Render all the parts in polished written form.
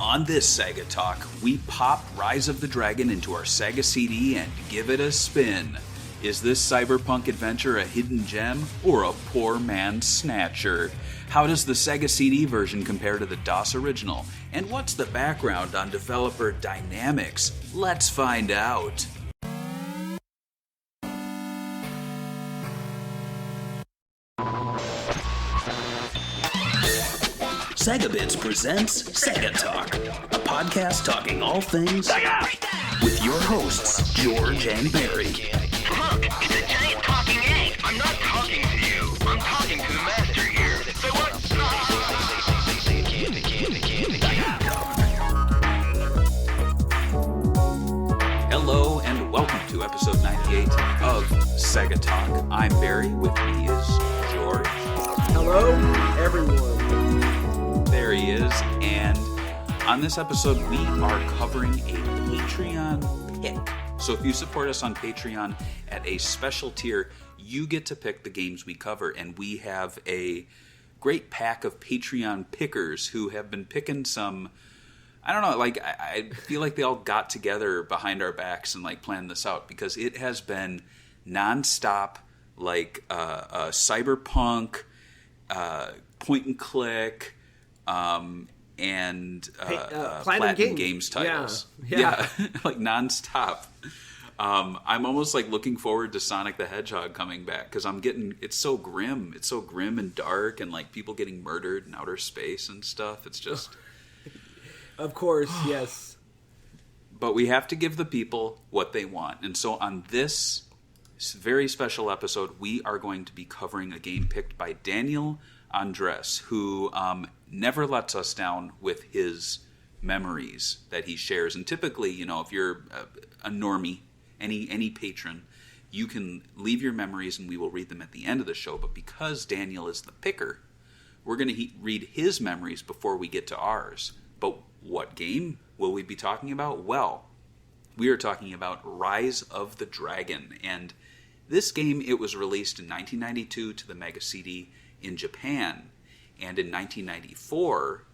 On this SEGA Talk, we pop Rise of the Dragon into our SEGA CD and give it a spin. Is this cyberpunk adventure a hidden gem or a poor man's snatcher? How does the SEGA CD version compare to the DOS original? And what's the background on developer dynamics? Let's find out. SEGA Bits presents SEGA Talk, a podcast talking all things SEGA! With your hosts, George and Barry. Look, it's a giant talking egg. I'm not talking to you. I'm talking to the master here. So what? Hello and welcome to episode 98 of SEGA Talk. I'm Barry, with me is George. Hello, everyone. There he is, and on this episode we are covering a Patreon pick. So if you support us on Patreon at a special tier, you get to pick the games we cover, and we have a great pack of Patreon pickers who have been picking some, I don't know, like I feel like they all got together behind our backs and like planned this out, because it has been nonstop, like cyberpunk, point and click, and Platinum Games titles. Yeah. Like nonstop. I'm almost like looking forward to Sonic the Hedgehog coming back, because it's so grim. It's so grim and dark, and like people getting murdered in outer space and stuff. It's just... Of course, yes. But we have to give the people what they want. And so on this very special episode, we are going to be covering a game picked by Daniel Andres, who never lets us down with his memories that he shares. And typically, you know, if you're a normie, any patron, you can leave your memories and we will read them at the end of the show. But because Daniel is the picker, we're going to read his memories before we get to ours. But what game will we be talking about? Well, we are talking about Rise of the Dragon. And this game, it was released in 1992 to the Mega CD in Japan, and in 1994,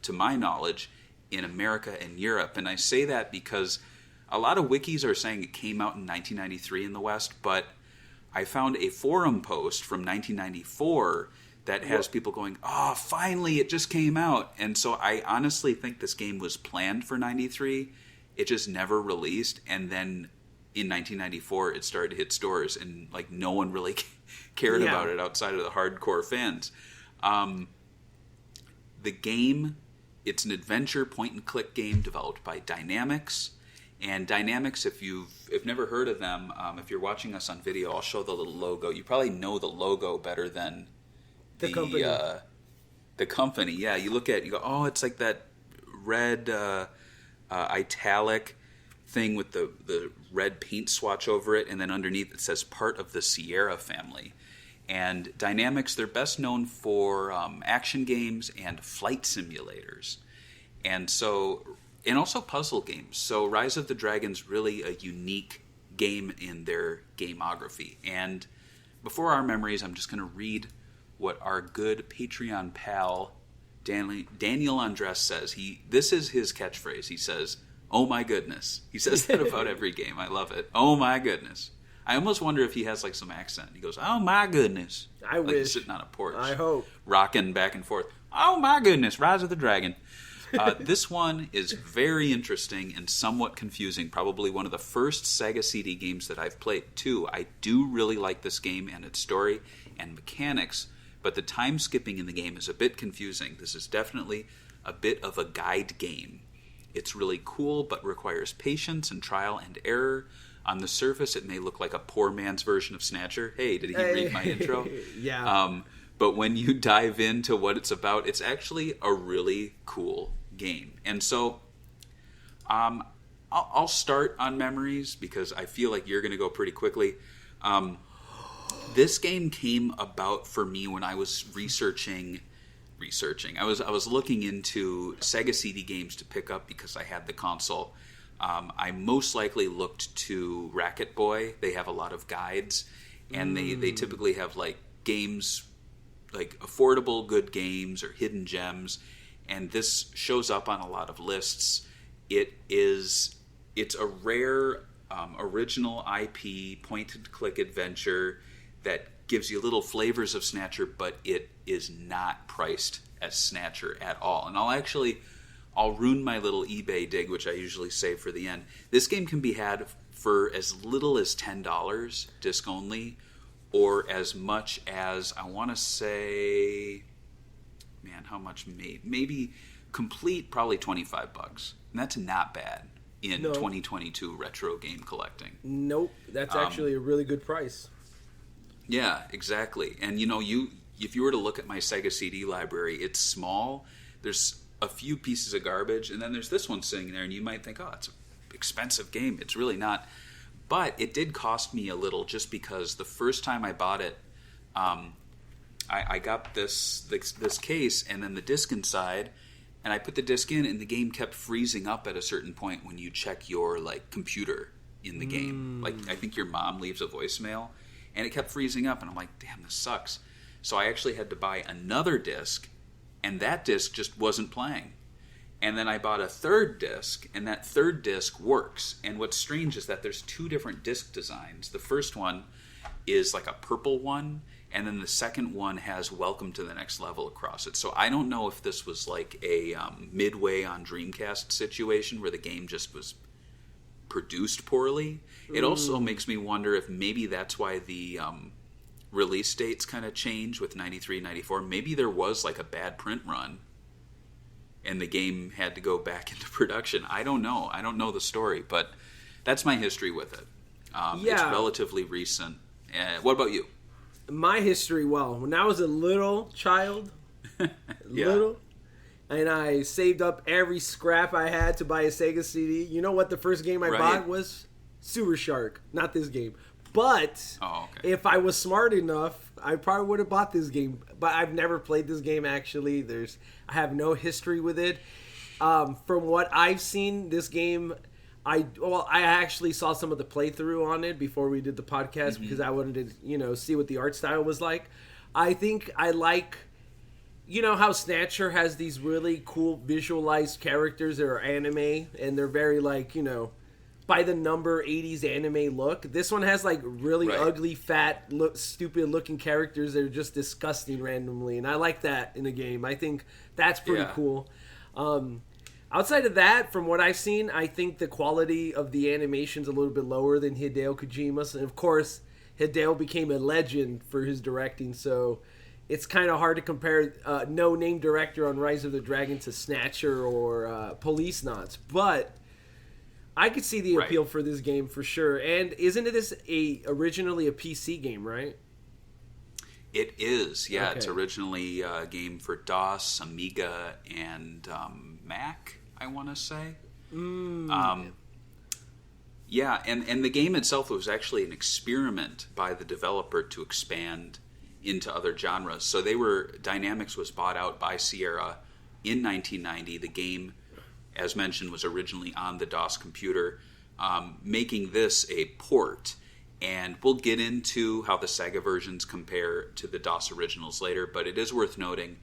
to my knowledge, in America and Europe. And I say that because a lot of wikis are saying it came out in 1993 in the West, but I found a forum post from 1994 that has people going, "Oh, finally, it just came out." And so I honestly think this game was planned for 93. It just never released, and then in 1994 it started to hit stores, and like no one really cared about it outside of the hardcore fans. The game, it's an adventure point-and-click game developed by Dynamics. And Dynamics, if you've never heard of them, if you're watching us on video, I'll show the little logo. You probably know the logo better than the company. The company, yeah. You look at it, you go, oh, it's like that red italic thing with the red paint swatch over it, and then underneath it says part of the Sierra family. And Dynamics, they're best known for action games and flight simulators, and also puzzle games. So Rise of the Dragon's really a unique game in their gameography. And before our memories, I'm just going to read what our good Patreon pal Daniel Andres says. This is his catchphrase. He says, "Oh my goodness." He says that about every game. I love it. Oh my goodness. I almost wonder if he has like some accent. He goes, "Oh my goodness." I like wish. He's sitting on a porch. I hope. Rocking back and forth. "Oh my goodness, Rise of the Dragon." This one is very interesting and somewhat confusing. Probably one of the first Sega CD games that I've played too. I do really like this game and its story and mechanics, but the time skipping in the game is a bit confusing. This is definitely a bit of a guide game. It's really cool, but requires patience and trial and error. On the surface, it may look like a poor man's version of Snatcher. Hey, did he read my intro? Yeah. But when you dive into what it's about, it's actually a really cool game. And so I'll start on memories, because I feel like you're going to go pretty quickly. This game came about for me when I was researching. I was looking into Sega CD games to pick up because I had the console. I most likely looked to Racket Boy. They have a lot of guides, and they typically have like games, like affordable good games or hidden gems. and this shows up on a lot of lists. It's a rare original IP point-and-click adventure that gives you little flavors of Snatcher, but it is not priced as Snatcher at all. And I'll ruin my little eBay dig, which I usually save for the end. This game can be had for as little as $10, disc only, or as much as, I want to say, man, how much? Maybe complete, probably $25. And that's not bad in 2022 retro game collecting. Nope, that's actually a really good price. Yeah, exactly. And if you were to look at my Sega CD library, it's small. There's a few pieces of garbage, and then there's this one sitting there, and you might think, oh, it's an expensive game. It's really not. But it did cost me a little, just because the first time I bought it, I got this case and then the disc inside, and I put the disc in, and the game kept freezing up at a certain point when you check your computer in the game. I think your mom leaves a voicemail, and it kept freezing up, and I'm like, damn, this sucks. So I actually had to buy another disc, and that disc just wasn't playing. And then I bought a third disc, and that third disc works. And what's strange is that there's two different disc designs. The first one is like a purple one, and then the second one has Welcome to the Next Level across it. So I don't know if this was like a Midway on Dreamcast situation where the game just was produced poorly. It also makes me wonder if maybe that's why the release dates kind of change with 93, 94. Maybe there was like a bad print run, and the game had to go back into production. I don't know. I don't know the story, but that's my history with it. It's relatively recent. What about you? My history, well, when I was a little child, and I saved up every scrap I had to buy a Sega CD, you know what the first game I bought was? Sewer Shark. Not this game. But if I was smart enough, I probably would have bought this game. But I've never played this game, actually. I have no history with it. From what I've seen, this game, I actually saw some of the playthrough on it before we did the podcast because I wanted to, see what the art style was like. I think I like, how Snatcher has these really cool visualized characters that are anime, and they're very by the number 80s anime look. This one has really ugly, fat, stupid looking characters that are just disgusting randomly, and I like that in a game. I think that's pretty cool. Outside of that, from what I've seen, I think the quality of the animation's a little bit lower than Hideo Kojima's, and of course, Hideo became a legend for his directing, so it's kind of hard to compare No Name Director on Rise of the Dragon to Snatcher or Police Knots, but I could see the appeal for this game for sure. And isn't this originally a PC game, right? It is, yeah. Okay. It's originally a game for DOS, Amiga, and Mac, I want to say. Yeah, and the game itself was actually an experiment by the developer to expand into other genres. So Dynamics was bought out by Sierra in 1990. The game, as mentioned, was originally on the DOS computer, making this a port. And we'll get into how the Sega versions compare to the DOS originals later, but it is worth noting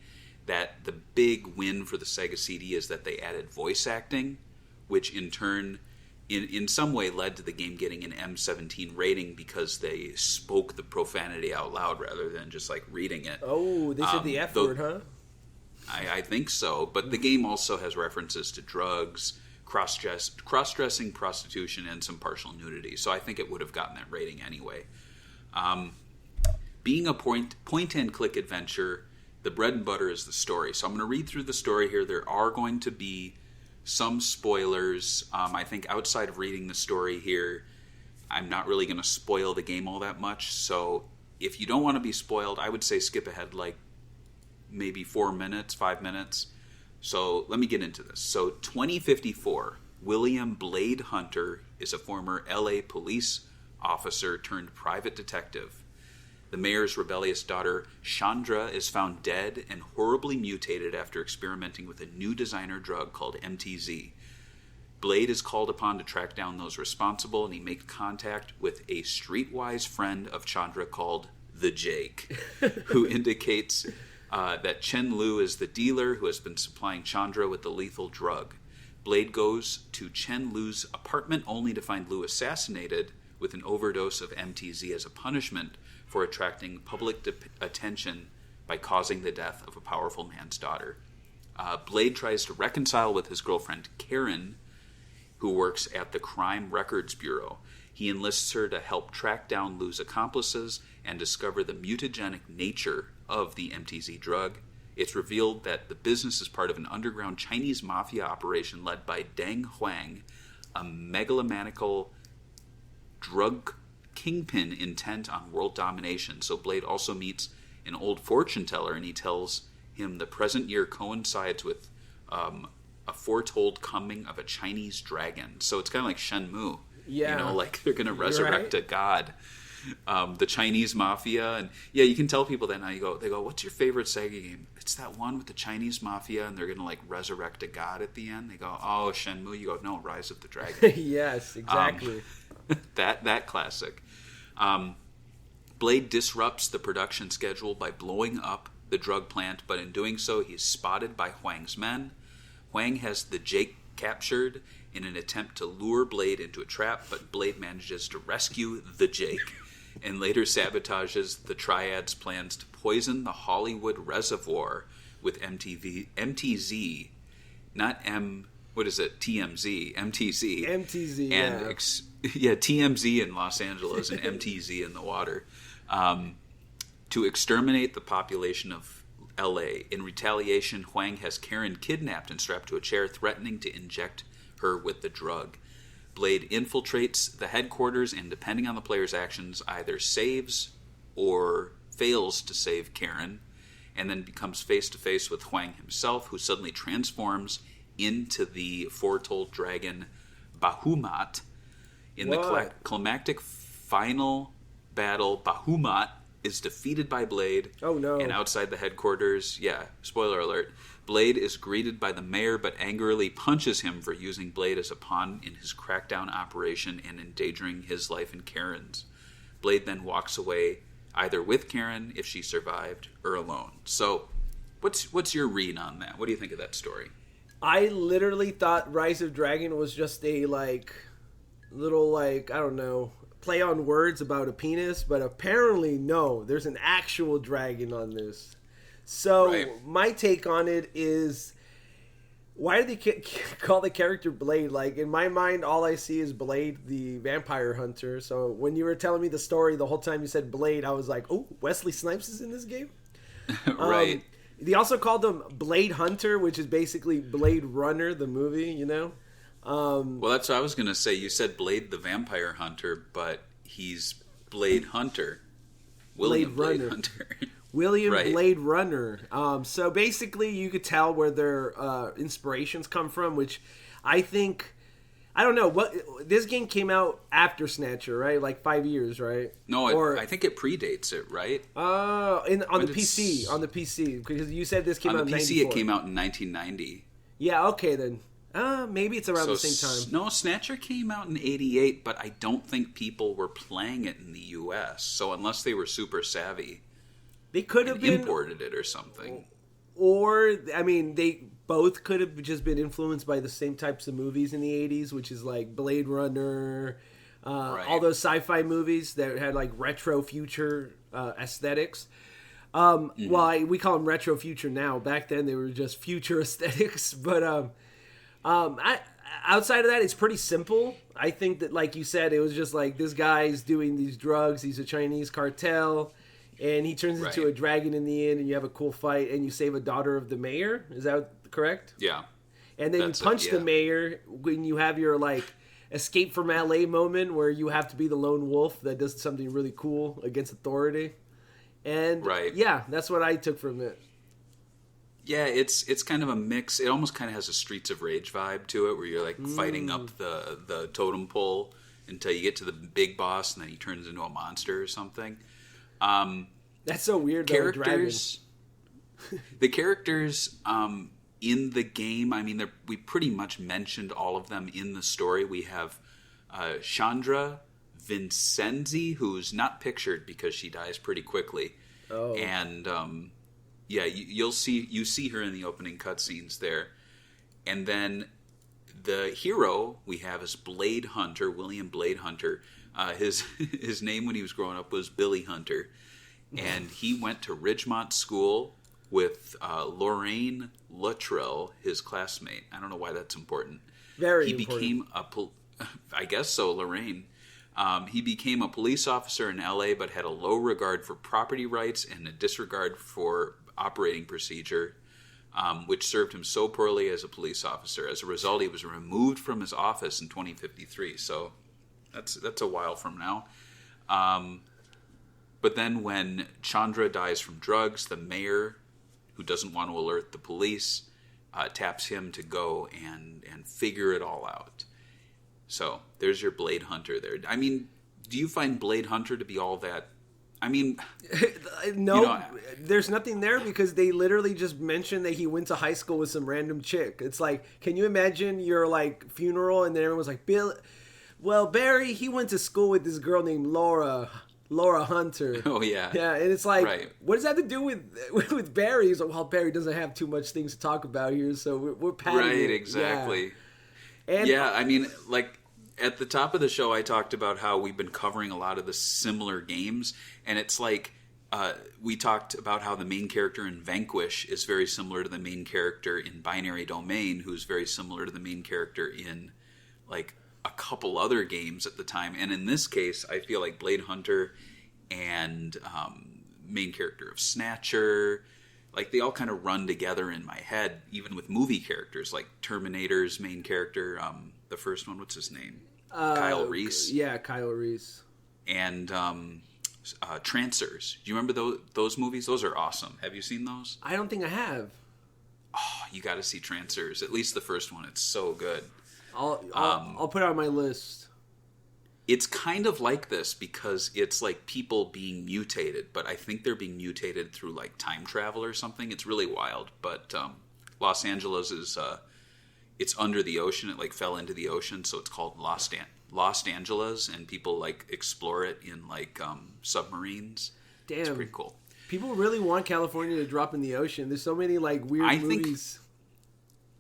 that the big win for the Sega CD is that they added voice acting, which in turn, in some way, led to the game getting an M17 rating because they spoke the profanity out loud rather than just reading it. Oh, they said the F word, huh? I think so, but the game also has references to drugs, cross-dressing, prostitution, and some partial nudity. So I think it would have gotten that rating anyway. Being a point-and-click adventure, the bread and butter is the story. So I'm going to read through the story here. There are going to be some spoilers. I think outside of reading the story here, I'm not really going to spoil the game all that much. So if you don't want to be spoiled, I would say skip ahead maybe 4 minutes, 5 minutes. So let me get into this. So 2054, William Blade Hunter is a former LA police officer turned private detective. The mayor's rebellious daughter, Chandra, is found dead and horribly mutated after experimenting with a new designer drug called MTZ. Blade is called upon to track down those responsible, and he makes contact with a streetwise friend of Chandra called the Jake, who indicates that Chen Liu is the dealer who has been supplying Chandra with the lethal drug. Blade goes to Chen Liu's apartment only to find Liu assassinated with an overdose of MTZ as a punishment for attracting public attention by causing the death of a powerful man's daughter. Blade tries to reconcile with his girlfriend Karen, who works at the Crime Records Bureau. He enlists her to help track down Liu's accomplices and discover the mutagenic nature of the MTZ drug. It's revealed that the business is part of an underground Chinese mafia operation led by Deng Huang, a megalomaniacal drug kingpin intent on world domination. So Blade also meets an old fortune teller, and he tells him the present year coincides with a foretold coming of a Chinese dragon. So it's kind of like Shenmue. Yeah. You know, like they're going to resurrect a god. The Chinese mafia. And yeah, you can tell people that now. They go, what's your favorite Sega game? It's that one with the Chinese mafia, and they're going to like resurrect a god at the end. They go, oh, Shenmue. You go, no, Rise of the Dragon. Yes, exactly. That classic. Blade disrupts the production schedule by blowing up the drug plant, but in doing so, he's spotted by Huang's men. Huang has the Jake captured in an attempt to lure Blade into a trap, but Blade manages to rescue the Jake and later sabotages the Triad's plans to poison the Hollywood reservoir with MTZ, not TMZ, MTZ. MTZ, and TMZ in Los Angeles and MTZ in the water, to exterminate the population of LA. In retaliation, Huang has Karen kidnapped and strapped to a chair, threatening to inject her with the drug. Blade infiltrates the headquarters and, depending on the player's actions, either saves or fails to save Karen, and then becomes face-to-face with Huang himself, who suddenly transforms into the foretold dragon Bahamut. In the climactic final battle, Bahamut is defeated by Blade. Oh, no. And outside the headquarters, spoiler alert, Blade is greeted by the mayor, but angrily punches him for using Blade as a pawn in his crackdown operation and endangering his life and Karen's. Blade then walks away, either with Karen, if she survived, or alone. So, what's your read on that? What do you think of that story? I literally thought Rise of Dragon was just a, little, I don't know, play on words about a penis, but apparently no, there's an actual dragon on this. So my take on it is, why do they call the character Blade? Like, in my mind, all I see is Blade, the vampire hunter. So when you were telling me the story, the whole time you said Blade, I was like, oh, Wesley Snipes is in this game? Right. They also called him Blade Hunter, which is basically Blade Runner, the movie, you know? Well, that's what I was going to say. You said Blade the Vampire Hunter, but he's Blade Hunter. William Blade Hunter. William Blade Runner. So basically, you could tell where their inspirations come from, which I think... I don't know. This game came out after Snatcher, right? Like 5 years, right? No, I think it predates it, right? On the PC, because you said this came out in 94. On the PC, it came out in 1990. Yeah, okay then. Maybe it's around the same time. No, Snatcher came out in 88, but I don't think people were playing it in the US. So unless they were super savvy, they could have been imported it or something. Or, I mean, they both could have just been influenced by the same types of movies in the 80s, which is like Blade Runner, all those sci-fi movies that had like retro future aesthetics. Well, we call them retro future now. Back then, they were just future aesthetics. But outside of that, it's pretty simple. I think that, like you said, it was just like this guy's doing these drugs. He's a Chinese cartel. And he turns into a dragon in the end, and you have a cool fight, and you save a daughter of the mayor. Is that correct? Yeah. And then you punch the mayor when you have your, escape from LA moment where you have to be the lone wolf that does something really cool against authority. And, yeah, that's what I took from it. Yeah, it's kind of a mix. It almost kind of has a Streets of Rage vibe to it, where you're, fighting up the totem pole until you get to the big boss, and then he turns into a monster or something. That's so weird. The characters in the game, I mean, we pretty much mentioned all of them in the story. We have Chandra Vincenzi, who's not pictured because she dies pretty quickly, and Yeah, you see her in the opening cutscenes there, and then the hero we have is Blade Hunter, William Blade Hunter. His name when he was growing up was Billy Hunter, and he went to Ridgemont School with Lorraine Luttrell, his classmate. I don't know why that's important. Very he important. became I guess so, Lorraine. He became a police officer in L.A., but had a low regard for property rights and a disregard for operating procedure, which served him so poorly as a police officer. As a result, he was removed from his office in 2053. So that's a while from now. But then when Chandra dies from drugs, the mayor, who doesn't want to alert the police, taps him to go and figure it all out. So there's your Blade Hunter there. I mean, do you find Blade Hunter to be all that? I mean, no, there's nothing there because they literally just mentioned that he went to high school with some random chick. It's like, can you imagine your like funeral and then everyone's like, Barry, he went to school with this girl named Laura Hunter. Oh yeah, yeah, and it's like, right. What does that have to do with Barry? He's like, well, Barry doesn't have too much things to talk about here, so we're patting right, it. exactly. Yeah. And, I mean, like at the top of the show, I talked about how we've been covering a lot of the similar games, and it's like we talked about how the main character in Vanquish is very similar to the main character in Binary Domain, who's very similar to the main character in like a couple other games at the time. And in this case, I feel like Blade Hunter and main character of Snatcher, like they all kind of run together in my head, even with movie characters like Terminator's main character, the first one, what's his name? Kyle Reese. Yeah, Kyle Reese. And Trancers. Do you remember those movies? Those are awesome. Have you seen those? I don't think I have. Oh, you got to see Trancers. At least the first one. It's so good. I'll put it on my list. It's kind of like this because it's like people being mutated, but I think they're being mutated through like time travel or something. It's really wild. But Los Angeles is it's under the ocean. It like fell into the ocean, so it's called Los Angeles, and people like explore it in like submarines. Damn, it's pretty cool. People really want California to drop in the ocean. There's so many like weird movies.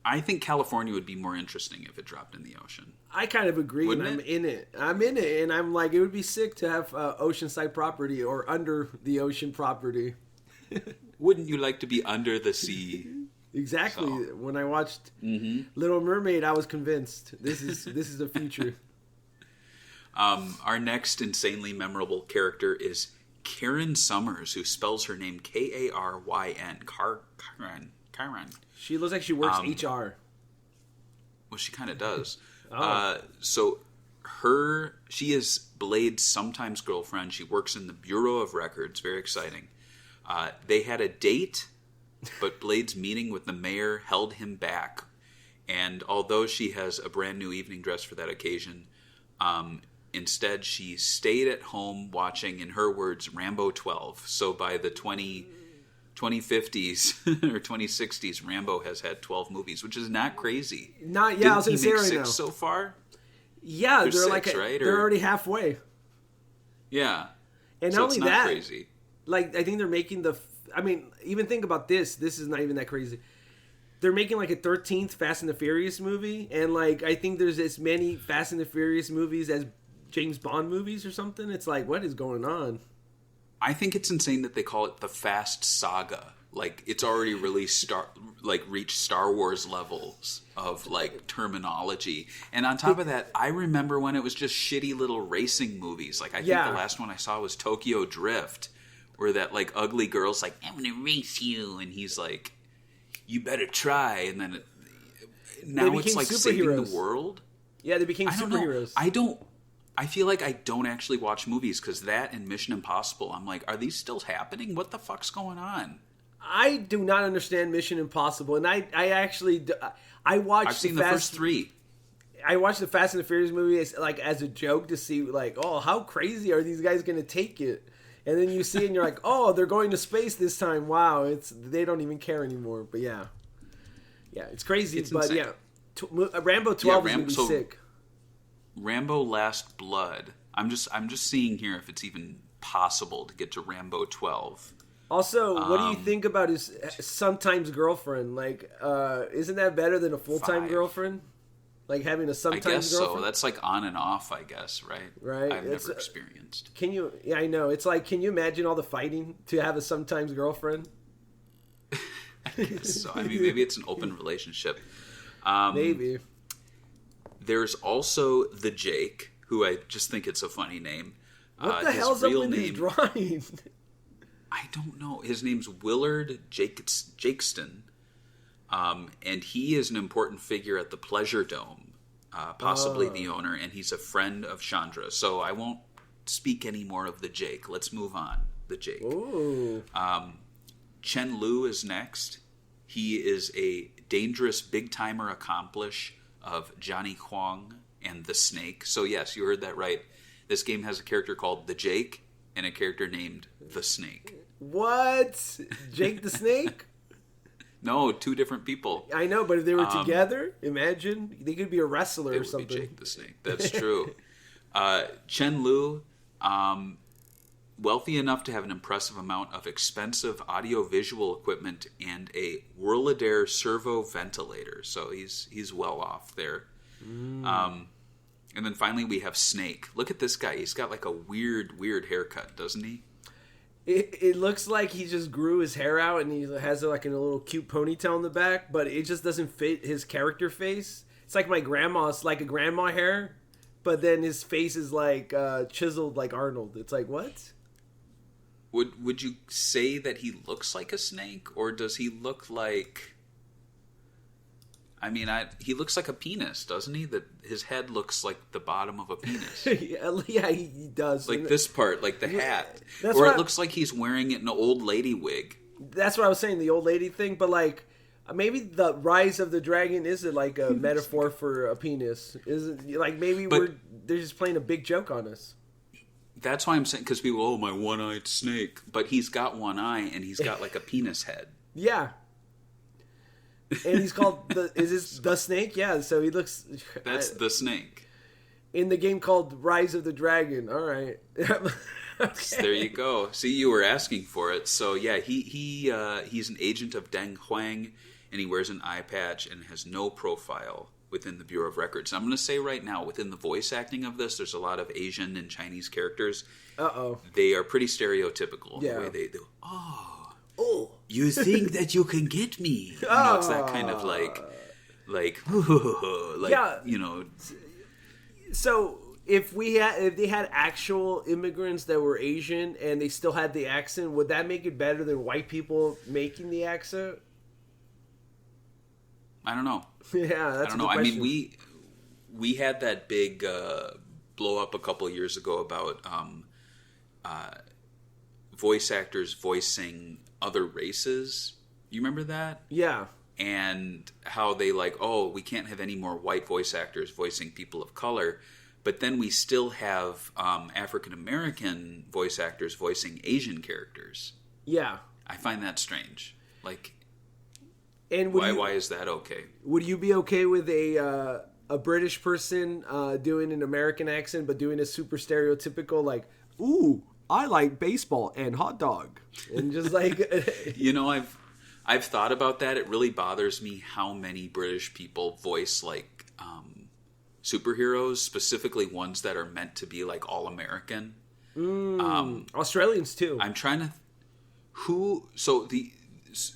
I think California would be more interesting if it dropped in the ocean. I kind of agree, and I'm in it. And I'm like, it would be sick to have oceanside property or under the ocean property. Wouldn't you like to be under the sea? Exactly. So. When I watched Little Mermaid, I was convinced this is the future. Our next insanely memorable character is Karen Summers, who spells her name Karyn. Karen. She looks like she works HR. Well, she kind of does. Oh. So she is Blade's sometimes girlfriend. She works in the Bureau of Records. Very exciting. They had a date, but Blade's meeting with the mayor held him back. And although she has a brand new evening dress for that occasion, instead she stayed at home watching, in her words, Rambo 12. So by the 2050s or 2060s, Rambo has had 12 movies, which is not crazy. I was going to say right now. Six so far? Yeah, There's they're six, like right? They're already halfway. Yeah. And so not only that, crazy. Like I think they're making even think about this. This is not even that crazy. They're making like a 13th Fast and the Furious movie, and like I think there's as many Fast and the Furious movies as James Bond movies or something. It's like, what is going on? I think it's insane that they call it the Fast Saga. Like it's already reached Star Wars levels of like terminology. And on top of that, I remember when it was just shitty little racing movies. Like I think the last one I saw was Tokyo Drift, where that like ugly girl's like, "I'm gonna race you," and he's like, "You better try." And then now it's like saving the world. Yeah, they became superheroes. I feel like I don't actually watch movies because that and Mission Impossible, I'm like, are these still happening? What the fuck's going on? I do not understand Mission Impossible, and I watched. I've seen the first three. I watched the Fast and the Furious movie as a joke to see like, oh, how crazy are these guys going to take it? And then you see it and you're like, oh, they're going to space this time. Wow, they don't even care anymore. But yeah, it's crazy. But insane. Rambo 12 is going to be sick. Rambo Last Blood. I'm just seeing here if it's even possible to get to Rambo 12. Also, what do you think about his sometimes girlfriend? Like, isn't that better than a full-time girlfriend? Like having a sometimes girlfriend? I guess so. That's like on and off, I guess, right? Right. I've never experienced. Can you... Yeah, I know. It's like, can you imagine all the fighting to have a sometimes girlfriend? I guess so. I mean, maybe it's an open relationship. Maybe. There's also the Jake, who I just think it's a funny name. What the hell's up with his drawing? I don't know. His name's Willard Jakeston. And he is an important figure at the Pleasure Dome, possibly the owner, and he's a friend of Chandra. So I won't speak any more of the Jake. Let's move on. The Jake. Ooh. Chen Liu is next. He is a dangerous big-timer accomplice of Johnny Huang and the Snake. So yes, you heard that right. This game has a character called the Jake and a character named the Snake. What? Jake the Snake? No, two different people. I know, but if they were together, imagine they could be a wrestler or something. Would be Jake the Snake. That's true. Chen Liu, wealthy enough to have an impressive amount of expensive audio-visual equipment and a Whirladair servo ventilator. So he's well off there. And then finally we have Snake. Look at this guy. He's got like a weird haircut, doesn't he? It looks like he just grew his hair out and he has like a little cute ponytail in the back, but it just doesn't fit his character face. It's like my grandma's, like a grandma hair, but then his face is like chiseled like Arnold. It's like, what? Would you say that he looks like a snake, or does he look like... I mean, he looks like a penis, doesn't he? That his head looks like the bottom of a penis. Yeah, he does. Like this part, like the hat. That's or it looks like he's wearing it in an old lady wig. That's what I was saying, the old lady thing. But like, maybe the rise of the dragon isn't like a metaphor for a penis. Is it like maybe they're just playing a big joke on us? That's why I'm saying, because people, oh, my one-eyed snake. But he's got one eye and he's got like a penis head. Yeah. And he's called the Snake? Yeah, so he looks... That's the Snake. In the game called Rise of the Dragon. All right. Okay. There you go. See, you were asking for it. So yeah, he's an agent of Deng Huang, and he wears an eye patch and has no profile within the Bureau of Records. I'm going to say right now, within the voice acting of this, there's a lot of Asian and Chinese characters. Uh-oh. They are pretty stereotypical. Yeah. The way they do. Oh, you think that you can get me? You know, it's that kind of like, yeah. You know. So if they had actual immigrants that were Asian and they still had the accent, would that make it better than white people making the accent? I don't know. Yeah, that's I don't know. I mean, we had that big blow up a couple years ago about voice actors voicing other races. You remember that? Yeah. And how they we can't have any more white voice actors voicing people of color, but then we still have African American voice actors voicing Asian characters. Yeah. I find that strange. And why is that okay? Would you be okay with a British person doing an American accent but doing a super stereotypical ooh, I like baseball and hot dog, and just you know, I've thought about that. It really bothers me how many British people voice superheroes, specifically ones that are meant to be all American. Australians too. I'm trying to the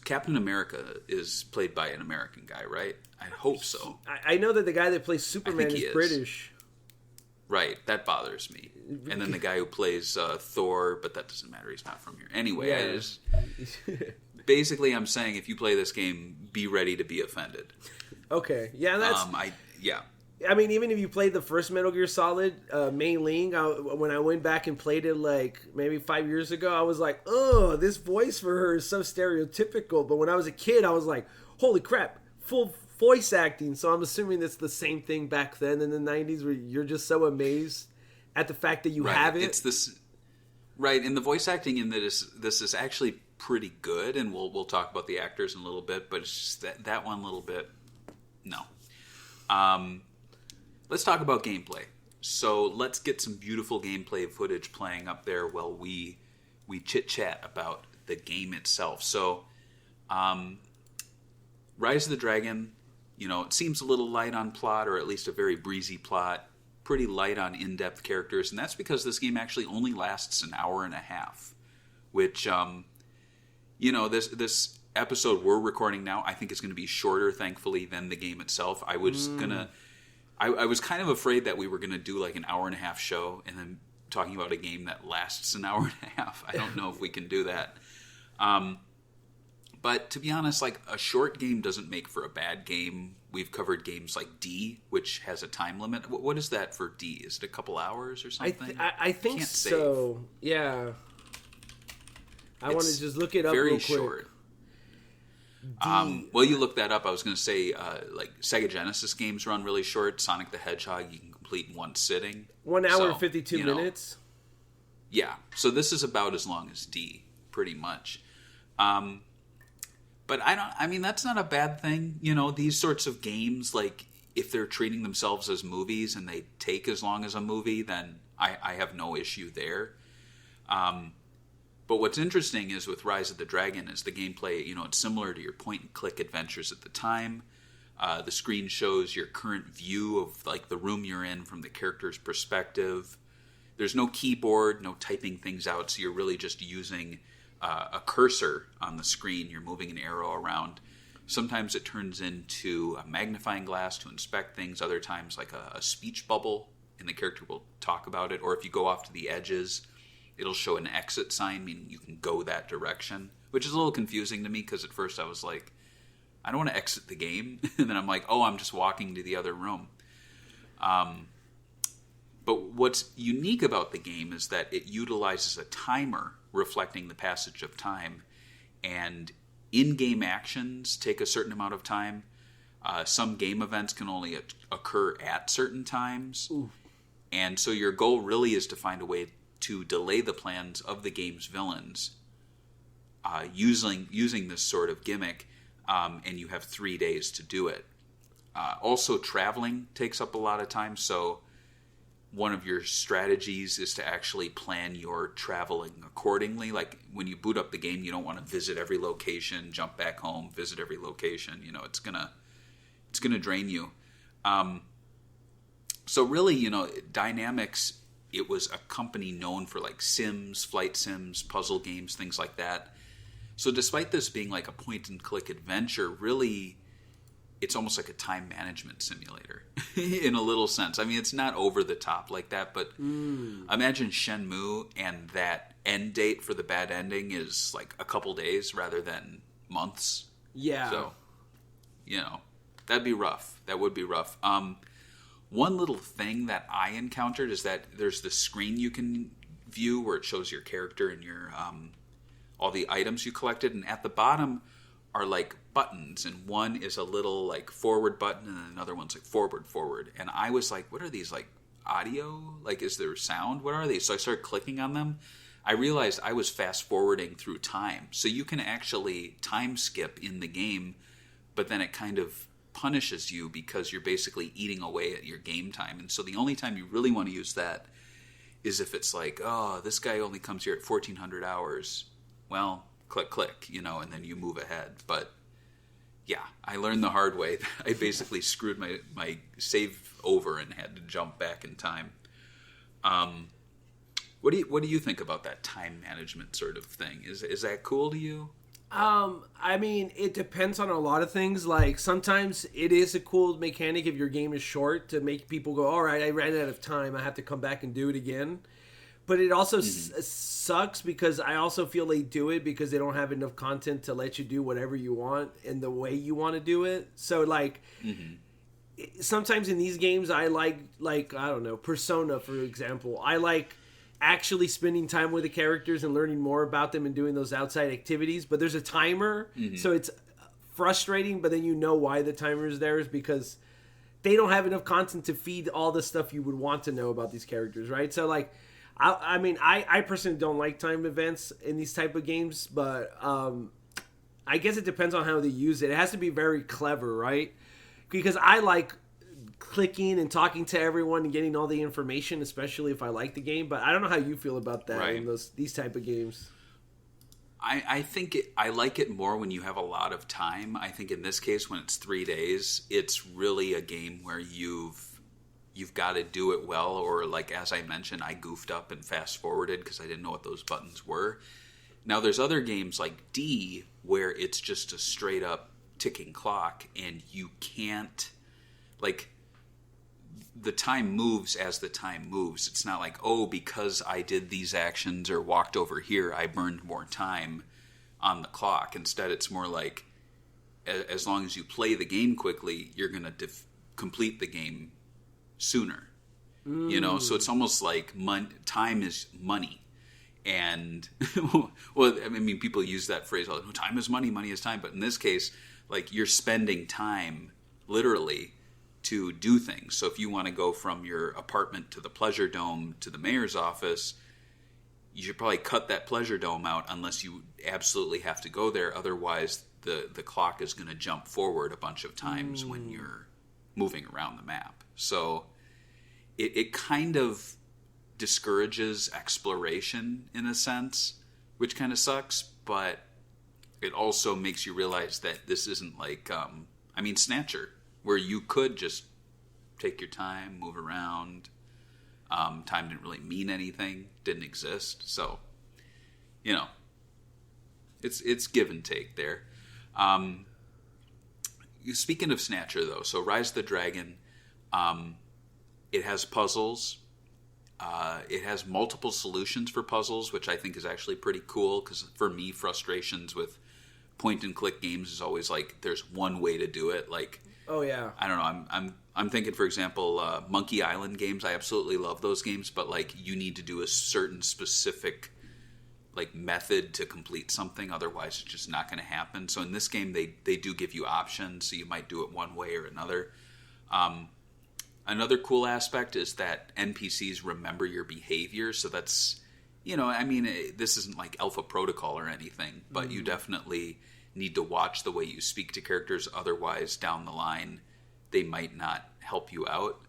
Captain America is played by an American guy, right? I hope so. I know that the guy that plays Superman is British. Right, that bothers me. And then the guy who plays Thor, but that doesn't matter. He's not from here. Anyway, yeah. Basically, I'm saying if you play this game, be ready to be offended. Okay, yeah, that's... yeah. I mean, even if you played the first Metal Gear Solid, Mei Ling, when I went back and played it maybe 5 years ago, I was like, oh, this voice for her is so stereotypical. But when I was a kid, I was like, holy crap, full voice acting. So I'm assuming that's the same thing back then in the 90s, where you're just so amazed at the fact that you have it. It's this, right, and the voice acting in this is actually pretty good, and we'll talk about the actors in a little bit, but it's just that one little bit, no. Let's talk about gameplay. So let's get some beautiful gameplay footage playing up there while we chit-chat about the game itself. So, Rise of the Dragon, it seems a little light on plot, or at least a very breezy plot, pretty light on in-depth characters, and that's because this game actually only lasts an hour and a half, which, this episode we're recording now, I think is going to be shorter, thankfully, than the game itself. I was I was kind of afraid that we were going to do like an hour and a half show and then talking about a game that lasts an hour and a half. I don't know if we can do that. But to be honest, like, a short game doesn't make for a bad game. We've covered games like D, which has a time limit. What is that for D? Is it a couple hours or something? I think so. Save. Yeah. I want to just look it up real quick. Very short. Well, you look that up. I was going to say, like, Sega Genesis games run really short. Sonic the Hedgehog you can complete in one sitting. 1 hour and 52 minutes. Yeah. So this is about as long as D, pretty much. But that's not a bad thing. These sorts of games, like, if they're treating themselves as movies and they take as long as a movie, then I have no issue there. But what's interesting is with Rise of the Dragon is the gameplay, it's similar to your point-and-click adventures at the time. The screen shows your current view of, like, the room you're in from the character's perspective. There's no keyboard, no typing things out, so you're really just using a cursor on the screen. You're moving an arrow around. Sometimes it turns into a magnifying glass to inspect things. Other times, like a speech bubble, and the character will talk about it. Or if you go off to the edges, it'll show an exit sign, meaning you can go that direction, which is a little confusing to me because at first I was like, I don't want to exit the game. And then I'm like, oh, I'm just walking to the other room. But what's unique about the game is that it utilizes a timer reflecting the passage of time, and in-game actions take a certain amount of time. Some game events can only occur at certain times. Ooh. And so your goal really is to find a way to delay the plans of the game's villains using this sort of gimmick, and you have 3 days to do it. Also, traveling takes up a lot of time, so one of your strategies is to actually plan your traveling accordingly. Like, when you boot up the game, you don't want to visit every location, jump back home, visit every location. It's gonna drain you. So really, Dynamics, it was a company known for, like, sims, flight sims, puzzle games, things like that. So despite this being like a point-and-click adventure, really, it's almost like a time management simulator in a little sense. I mean, it's not over the top like that, but imagine Shenmue and that end date for the bad ending is like a couple days rather than months. Yeah. So, that'd be rough. That would be rough. One little thing that I encountered is that there's this screen you can view where it shows your character and your all the items you collected, and at the bottom are like buttons, and one is a little like forward button and another one's like forward. And I was like, what are these, like audio? Like, is there sound? What are these? So I started clicking on them. I realized I was fast forwarding through time. So you can actually time skip in the game, but then it kind of punishes you because you're basically eating away at your game time. And so the only time you really want to use that is if it's like, oh, this guy only comes here at 1400 hours. Well, click, and then you move ahead. But yeah, I learned the hard way. I basically screwed my save over and had to jump back in time. What do you think about that time management sort of thing? Is that cool to you? I mean, it depends on a lot of things. Like, sometimes it is a cool mechanic if your game is short to make people go, all right, I ran out of time, I have to come back and do it again. But it also sucks because I also feel they do it because they don't have enough content to let you do whatever you want and the way you want to do it. So, like, sometimes in these games, I like, I don't know, Persona, for example. I like actually spending time with the characters and learning more about them and doing those outside activities. But there's a timer, so it's frustrating, but then you know why the timer is there is because they don't have enough content to feed all the stuff you would want to know about these characters, right? So, like, I mean, I personally don't like time events in these type of games, but I guess it depends on how they use it. It has to be very clever, right? Because I like clicking and talking to everyone and getting all the information, especially if I like the game. But I don't know how you feel about that in these type of games. I think I like it more when you have a lot of time. I think in this case, when it's 3 days, it's really a game where you've got to do it well. Or like, as I mentioned, I goofed up and fast forwarded because I didn't know what those buttons were. Now, there's other games like D where it's just a straight up ticking clock and you can't, like, the time moves as the time moves. It's not like, oh, because I did these actions or walked over here, I burned more time on the clock. Instead, it's more like, as long as you play the game quickly, you're going to complete the game sooner. You know, so it's almost like time is money. And, well, I mean, people use that phrase all the time, time is money, money is time. But in this case, like, you're spending time, literally, to do things. So if you want to go from your apartment to the Pleasure Dome to the mayor's office, you should probably cut that Pleasure Dome out unless you absolutely have to go there. Otherwise, the clock is going to jump forward a bunch of times when you're moving around the map. So it kind of discourages exploration in a sense, which kind of sucks, but it also makes you realize that this isn't like, Snatcher, where you could just take your time, move around. Time didn't really mean anything, didn't exist. So, you know, it's give and take there. Speaking of Snatcher, though, so Rise of the Dragon, it has puzzles. It has multiple solutions for puzzles, which I think is actually pretty cool, because for me, frustrations with point-and-click games is always like, there's one way to do it. Like, oh yeah, I don't know. I'm thinking, for example, Monkey Island games. I absolutely love those games, but like, you need to do a certain specific like method to complete something. Otherwise, it's just not going to happen. So in this game, they do give you options. So you might do it one way or another. Another cool aspect is that NPCs remember your behavior. So that's, you know, I mean, this isn't like Alpha Protocol or anything, but you definitely need to watch the way you speak to characters. Otherwise, down the line, they might not help you out.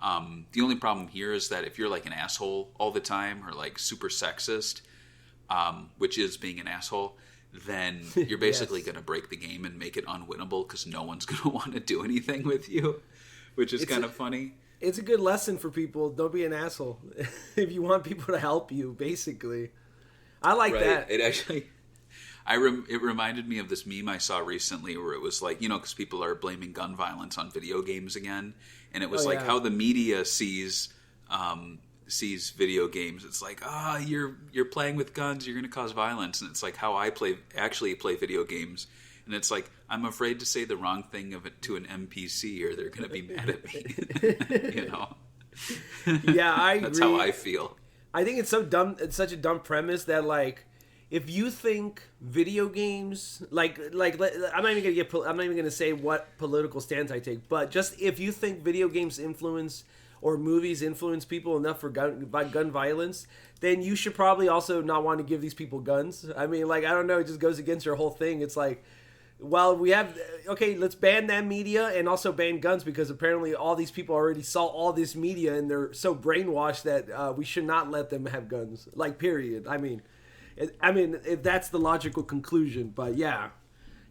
The only problem here is that if you're like an asshole all the time or like super sexist, which is being an asshole, then you're basically going to break the game and make it unwinnable because no one's going to want to do anything with you, which is kind of funny. It's a good lesson for people. Don't be an asshole if you want people to help you, basically. I like that. It actually... it reminded me of this meme I saw recently where it was like, you know, because people are blaming gun violence on video games again. And it was how the media sees video games. It's like, you're playing with guns, you're going to cause violence. And it's like how I actually play video games. And it's like, I'm afraid to say the wrong thing of it to an NPC or they're going to be mad at me. You know? Yeah, I agree. That's how I feel. I think it's so dumb. It's such a dumb premise that, like, if you think video games, I'm not even gonna say what political stance I take, but just if you think video games influence or movies influence people enough for gun violence, then you should probably also not want to give these people guns. I mean, like, I don't know, it just goes against your whole thing. It's like, well, let's ban that media and also ban guns because apparently all these people already saw all this media and they're so brainwashed that we should not let them have guns. Like, period. I mean, if that's the logical conclusion, but yeah,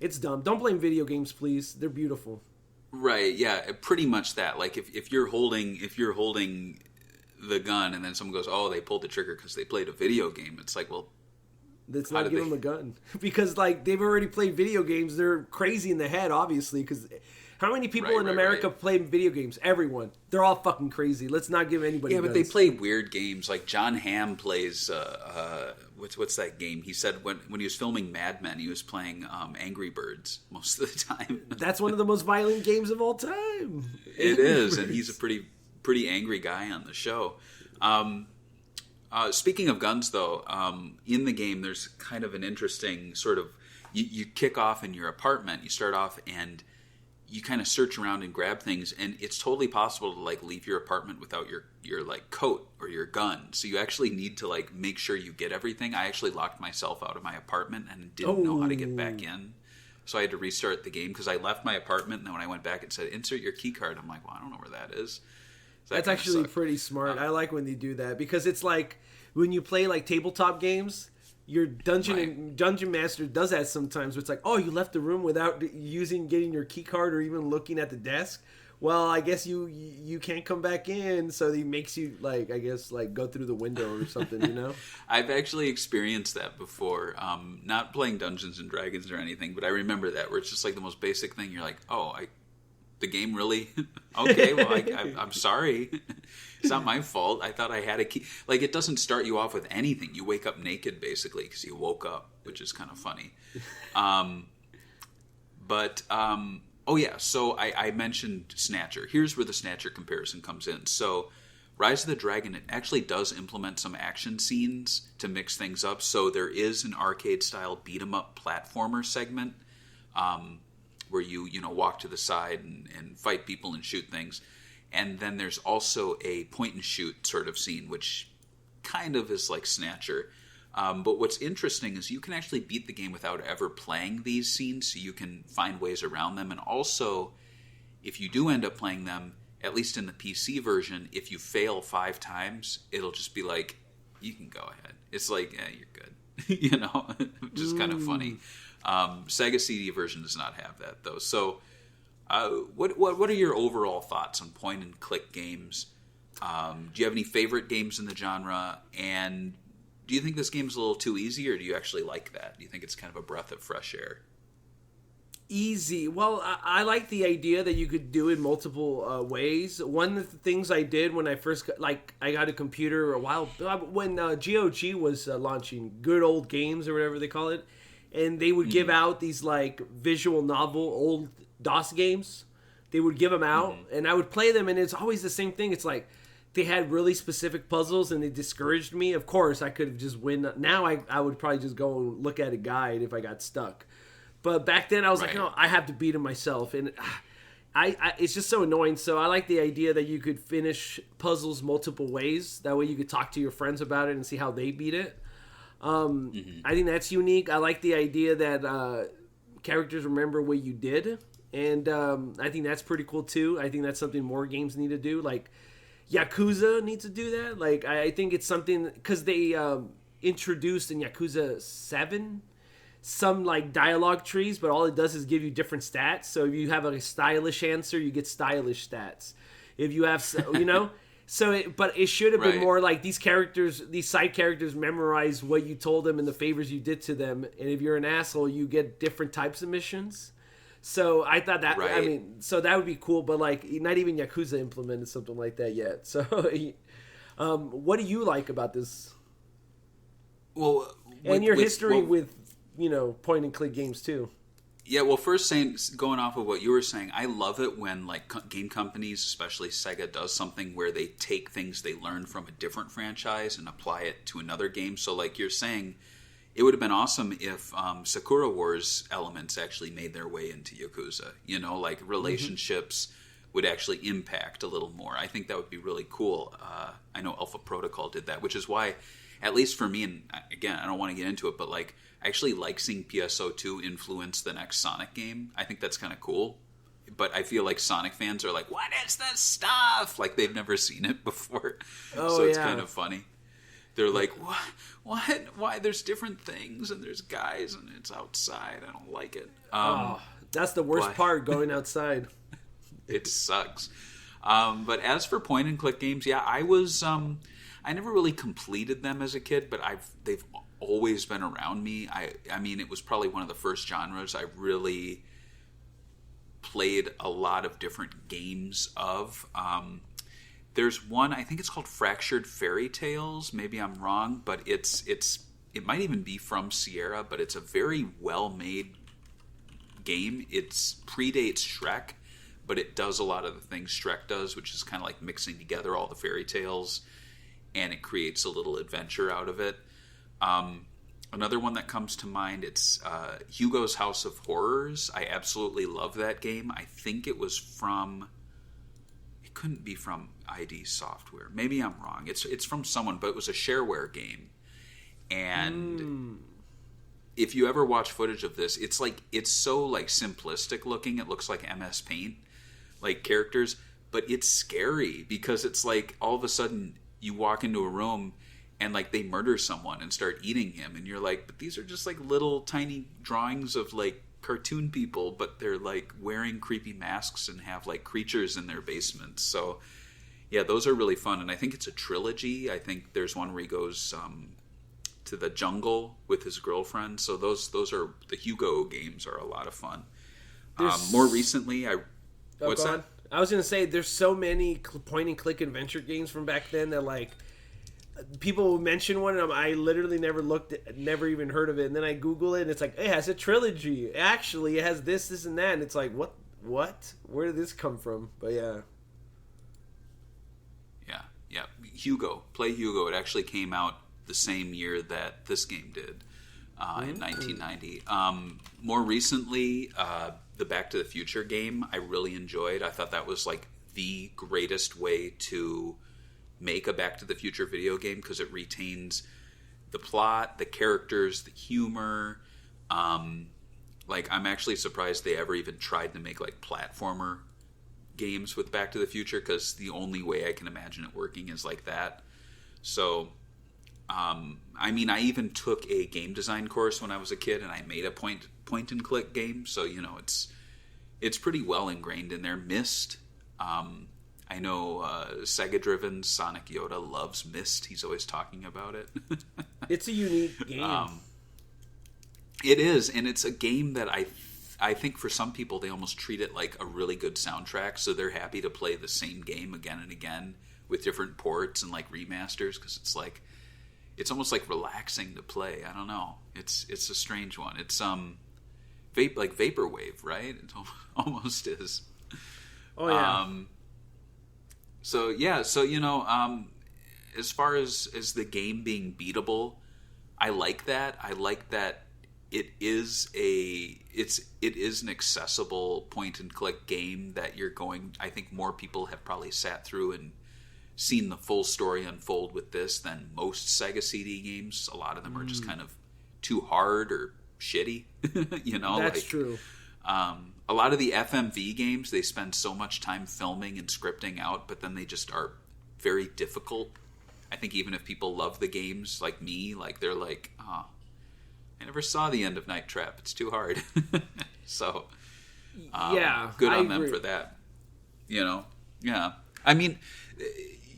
it's dumb. Don't blame video games, please. They're beautiful. Right? Yeah, pretty much that. Like, if you're holding the gun and then someone goes, "Oh, they pulled the trigger because they played a video game," it's like, well, let's not give them a gun because like they've already played video games. They're crazy in the head, obviously. Because how many people in America play video games? Everyone. They're all fucking crazy. Let's not give anybody. Yeah, guns. But they play weird games. Like John Hamm plays. What's that game? He said when he was filming Mad Men, he was playing Angry Birds most of the time. That's one of the most violent games of all time. It is, and he's a pretty angry guy on the show. Speaking of guns, though, in the game there's kind of an interesting sort of you kick off in your apartment. You start off and you kind of search around and grab things, and it's totally possible to like leave your apartment without your like coat or your gun. So you actually need to like make sure you get everything. I actually locked myself out of my apartment and didn't know how to get back in. So I had to restart the game because I left my apartment, and then when I went back it said insert your key card. I'm like, well, I don't know where that is. So that's actually pretty smart. I like when they do that because it's like when you play like tabletop games, your dungeon master does that sometimes. Where it's like, oh, you left the room without getting your key card or even looking at the desk. Well, I guess you can't come back in, so he makes you go through the window or something, you know? I've actually experienced that before. Not playing Dungeons and Dragons or anything, but I remember that where it's just like the most basic thing. You're like, oh, the game really? Okay, well, I'm sorry. It's not my fault. I thought I had a key. Like, it doesn't start you off with anything. You wake up naked, basically, because you woke up, which is kind of funny. Oh, yeah, so I mentioned Snatcher. Here's where the Snatcher comparison comes in. So Rise of the Dragon, it actually does implement some action scenes to mix things up. So there is an arcade-style beat-em-up platformer segment where you walk to the side and fight people and shoot things. And then there's also a point-and-shoot sort of scene, which kind of is like Snatcher. But what's interesting is you can actually beat the game without ever playing these scenes, so you can find ways around them. And also, if you do end up playing them, at least in the PC version, if you fail 5 times, it'll just be like, you can go ahead. It's like, yeah, you're good. Which is kind of funny. Sega CD version does not have that, though. So, what are your overall thoughts on point-and-click games? Do you have any favorite games in the genre? And do you think this game's a little too easy, or do you actually like that? Do you think it's kind of a breath of fresh air? Easy. Well, I like the idea that you could do it multiple ways. One of the things I did when I first got a computer a while when GOG was launching Good Old Games or whatever they call it, and they would give out these like visual novel old DOS games. They would give them out, and I would play them, and it's always the same thing. It's like they had really specific puzzles, and they discouraged me. Of course, I could have just win. Now I would probably just go and look at a guide if I got stuck. But back then, I was like, no, I have to beat him myself. And it's just so annoying. So I like the idea that you could finish puzzles multiple ways. That way you could talk to your friends about it and see how they beat it. I think that's unique. I like the idea that characters remember what you did. And I think that's pretty cool, too. I think that's something more games need to do. Like, Yakuza needs to do that. Like, I think it's something... Because they introduced in Yakuza 7... some like dialogue trees, but all it does is give you different stats. So if you have a stylish answer, you get stylish stats. If you have, but it should have been more like these side characters memorize what you told them and the favors you did to them. And if you're an asshole, you get different types of missions. So I thought that, so that would be cool, but like not even Yakuza implemented something like that yet. So, what do you like about this? Well, and your history with point and click games too. Yeah, well, first going off of what you were saying, I love it when like game companies, especially Sega, does something where they take things they learned from a different franchise and apply it to another game. So like you're saying, it would have been awesome if Sakura Wars elements actually made their way into Yakuza. Like relationships would actually impact a little more. I think that would be really cool. I know Alpha Protocol did that, which is why, at least for me, and again, I don't want to get into it, but like I actually like seeing PSO2 influence the next Sonic game. I think that's kind of cool. But I feel like Sonic fans are like, what is this stuff? Like they've never seen it before. So it's kind of funny. They're like, what? Why? There's different things and there's guys and it's outside. I don't like it. That's the worst part, going outside. It sucks. But as for point and click games, yeah, I was... I never really completed them as a kid, but they've always been around me. I mean, it was probably one of the first genres I really played a lot of different games of. There's one, I think it's called Fractured Fairy Tales. Maybe I'm wrong, but it might even be from Sierra, but it's a very well-made game. It predates Shrek, but it does a lot of the things Shrek does, which is kind of like mixing together all the fairy tales, and it creates a little adventure out of it. Another one that comes to mind, it's Hugo's House of Horrors. I absolutely love that game. I think it was from... It couldn't be from ID Software. Maybe I'm wrong. It's from someone, but it was a shareware game. And if you ever watch footage of this, it's so like simplistic looking. It looks like MS Paint, like characters, but it's scary because it's like all of a sudden you walk into a room and like they murder someone and start eating him, and you're like, but these are just like little tiny drawings of like cartoon people, but they're like wearing creepy masks and have like creatures in their basements. So yeah, those are really fun, and I think it's a trilogy. I think there's one where he goes to the jungle with his girlfriend. So those are the Hugo games are a lot of fun. More recently, what's that? I was gonna say there's so many point and click adventure games from back then that like people will mention one and I literally never even heard of it, and then I Google it and it's like it has a trilogy. Actually, it has this, and that, and it's like what? Where did this come from? But yeah. Hugo, play Hugo. It actually came out the same year that this game did, in 1990. More recently, the Back to the Future game I really enjoyed. I thought that was like the greatest way to make a Back to the Future video game, because it retains the plot, the characters, the humor. Like, I'm actually surprised they ever even tried to make like platformer games with Back to the Future, because the only way I can imagine it working is like that. So I mean, I even took a game design course when I was a kid, and I made a point and click game. So you know, it's pretty well ingrained in there. Myst, I know Sega driven Sonic Yoda loves Myst. He's always talking about it. It's a unique game. It is, and it's a game that I think for some people they almost treat it like a really good soundtrack, so they're happy to play the same game again and again with different ports and like remasters, because it's almost like relaxing to play. I don't know. It's a strange one. It's like vaporwave, right? It almost is. Oh yeah. So you know, as far as the game being beatable, I like that. I like that it is an accessible point and click game that I think more people have probably sat through and seen the full story unfold with this than most Sega CD games. A lot of them are just kind of too hard or shitty, you know? That's true. A lot of the FMV games, they spend so much time filming and scripting out, but then they just are very difficult. I think even if people love the games like me, like they're like, oh, I never saw the end of Night Trap. It's too hard. So, yeah, good on them for that. You know? Yeah. I mean,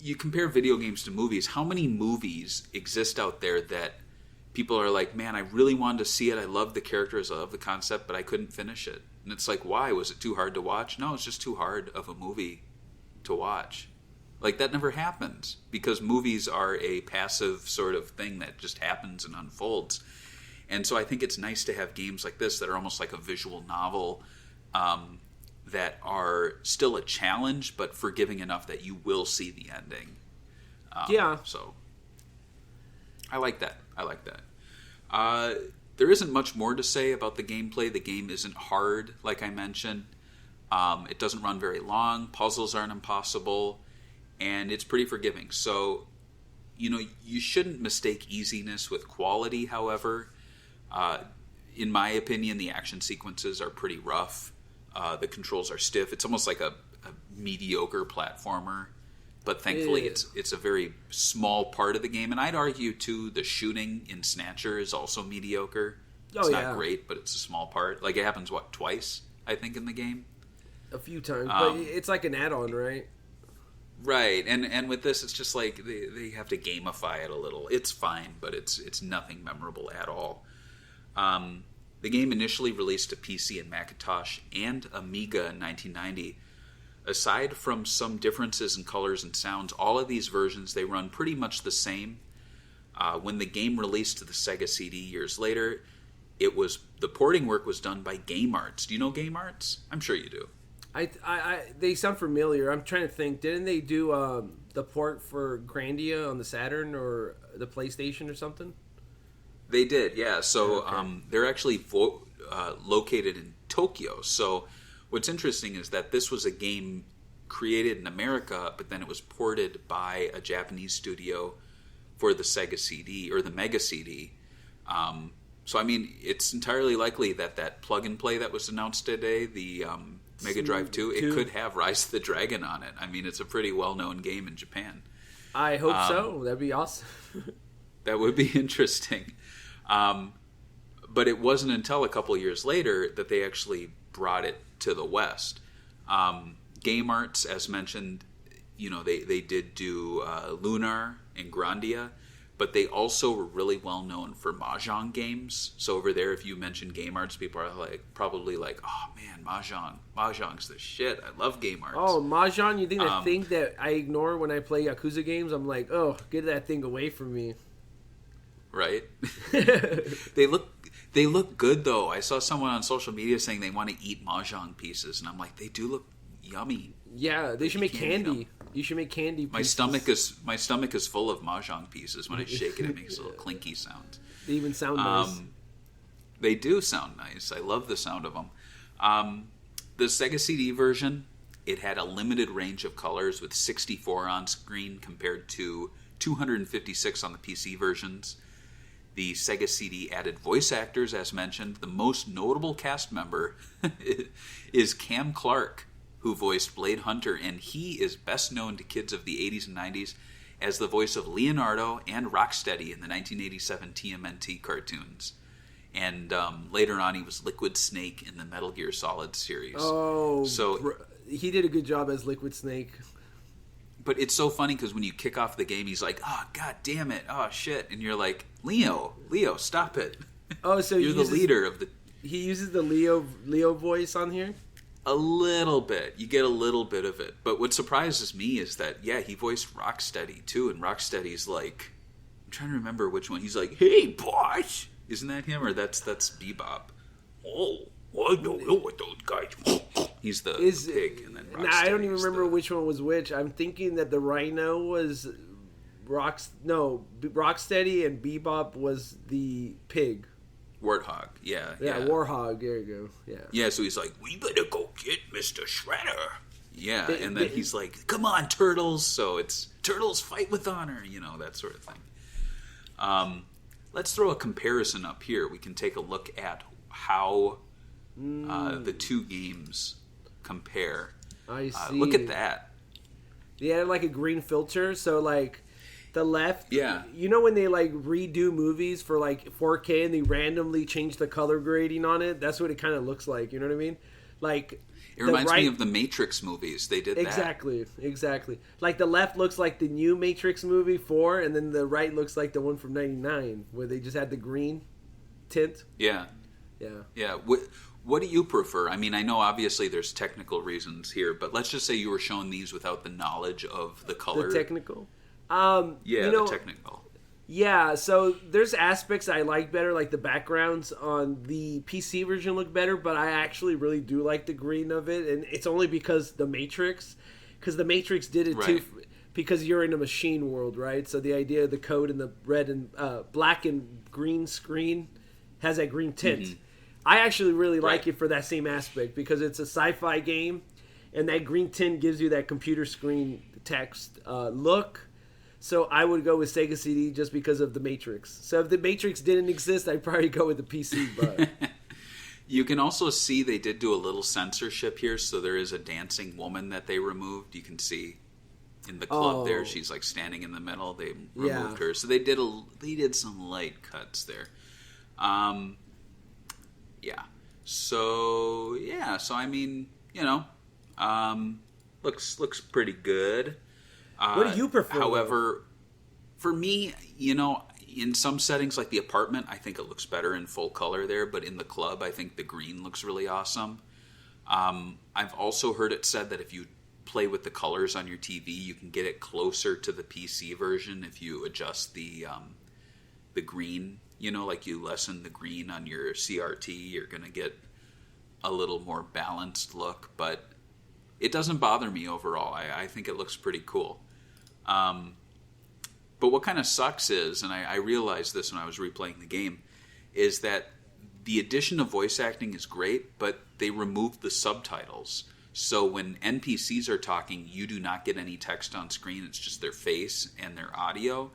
you compare video games to movies. How many movies exist out there that people are like, man, I really wanted to see it. I love the characters. I love the concept, but I couldn't finish it. And it's like, why? Was it too hard to watch? No, it's just too hard of a movie to watch. Like, that never happens, because movies are a passive sort of thing that just happens and unfolds. And so I think it's nice to have games like this that are almost like a visual novel, that are still a challenge, but forgiving enough that you will see the ending. Yeah. So I like that. There isn't much more to say about the gameplay. The game isn't hard, like I mentioned. It doesn't run very long. Puzzles aren't impossible. And it's pretty forgiving. So, you know, you shouldn't mistake easiness with quality, however. In my opinion, the action sequences are pretty rough. The controls are stiff. It's almost like a mediocre platformer. But thankfully, it's a very small part of the game. And I'd argue, too, the shooting in Snatcher is also mediocre. It's not great, but it's a small part. Like, it happens, twice, I think, in the game? A few times. But it's like an add-on, right? Right. And with this, it's just like they have to gamify it a little. It's fine, but it's nothing memorable at all. The game initially released to PC and Macintosh and Amiga in 1990. Aside from some differences in colors and sounds, all of these versions, they run pretty much the same. When the game released to the Sega CD years later, the porting work was done by Game Arts. Do you know Game Arts? I'm sure you do. They sound familiar. I'm trying to think. Didn't they do the port for Grandia on the Saturn or the PlayStation or something? They did, yeah. So okay. They're actually located in Tokyo. So what's interesting is that this was a game created in America, but then it was ported by a Japanese studio for the Sega CD or the Mega CD. So I mean, it's entirely likely that plug and play that was announced today, the Mega Drive 2, it could have Rise of the Dragon on it. I mean, it's a pretty well-known game in Japan. I hope so. That'd be awesome. That would be interesting. But it wasn't until a couple of years later that they actually brought it to the West. Game Arts, as mentioned, they did do Lunar and Grandia, but they also were really well known for Mahjong games. So over there, if you mention Game Arts, people are probably like, oh man, Mahjong's the shit. I love Game Arts. Oh, Mahjong, you think the thing that I ignore when I play Yakuza games? I'm like, oh, get that thing away from me. Right? They look good though. I saw someone on social media saying they want to eat Mahjong pieces, and I'm like, they do look yummy. Yeah, they should make candy. You should make candy pieces. My stomach is full of Mahjong pieces. When I shake it, it makes a little clinky sound. They even sound nice. They do sound nice. I love the sound of them. The Sega CD version, it had a limited range of colors with 64 on screen compared to 256 on the PC versions. The Sega CD added voice actors, as mentioned. The most notable cast member is Cam Clark, who voiced Blade Hunter, and he is best known to kids of the 80s and 90s as the voice of Leonardo and Rocksteady in the 1987 TMNT cartoons. And later on, he was Liquid Snake in the Metal Gear Solid series. Oh, so he did a good job as Liquid Snake. But it's so funny because when you kick off the game, he's like, "Oh, god damn it! Oh shit!" And you're like, "Leo, stop it!" Oh, so you're the leader of the. He uses the Leo voice on here. A little bit. You get a little bit of it. But what surprises me is that, he voiced Rocksteady, too. And Rocksteady's like... I'm trying to remember which one. He's like, "Hey, boss!" Isn't that him? Or that's Bebop. "Oh, I don't know what those guys..." He's the pig. And then I don't even remember which one was which. I'm thinking that the Rhino was... Rocksteady, and Bebop was the pig. Warthog, yeah. Warthog, there you go, Yeah, so he's like, "We better go get Mr. Shredder." Yeah, and then he's like, "Come on, Turtles." So it's Turtles fight with honor, that sort of thing. Let's throw a comparison up here. We can take a look at how the two games compare. I see. Look at that. They had like a green filter, so like... The left, yeah. When they like redo movies for like 4K and they randomly change the color grading on it? That's what it kind of looks like. You know what I mean? Like it reminds me of the Matrix movies. They did exactly. Like the left looks like the new Matrix movie 4, and then the right looks like the one from '99 where they just had the green tint. Yeah. What do you prefer? I mean, I know obviously there's technical reasons here, but let's just say you were shown these without the knowledge of the color. The technical. The technical. Yeah, so there's aspects I like better, like the backgrounds on the PC version look better, but I actually really do like the green of it, and it's only because the Matrix did it too, because you're in a machine world, right? So the idea of the code and the red and black and green screen has that green tint. Mm-hmm. I actually really like it for that same aspect, because it's a sci-fi game, and that green tint gives you that computer screen text look. So I would go with Sega CD just because of the Matrix. So if the Matrix didn't exist, I'd probably go with the PC. But you can also see they did do a little censorship here. So there is a dancing woman that they removed. You can see in the club there, she's like standing in the middle. They removed her. So they did some light cuts there. So I mean, looks pretty good. What do you prefer? However, for me, in some settings like the apartment, I think it looks better in full color there. But in the club, I think the green looks really awesome. I've also heard it said that if you play with the colors on your TV, you can get it closer to the PC version if you adjust the green. Like you lessen the green on your CRT, you're going to get a little more balanced look. But it doesn't bother me overall. I think it looks pretty cool. But what kind of sucks is, and I realized this when I was replaying the game, is that the addition of voice acting is great, but they removed the subtitles. So when NPCs are talking, you do not get any text on screen. It's just their face and their audio.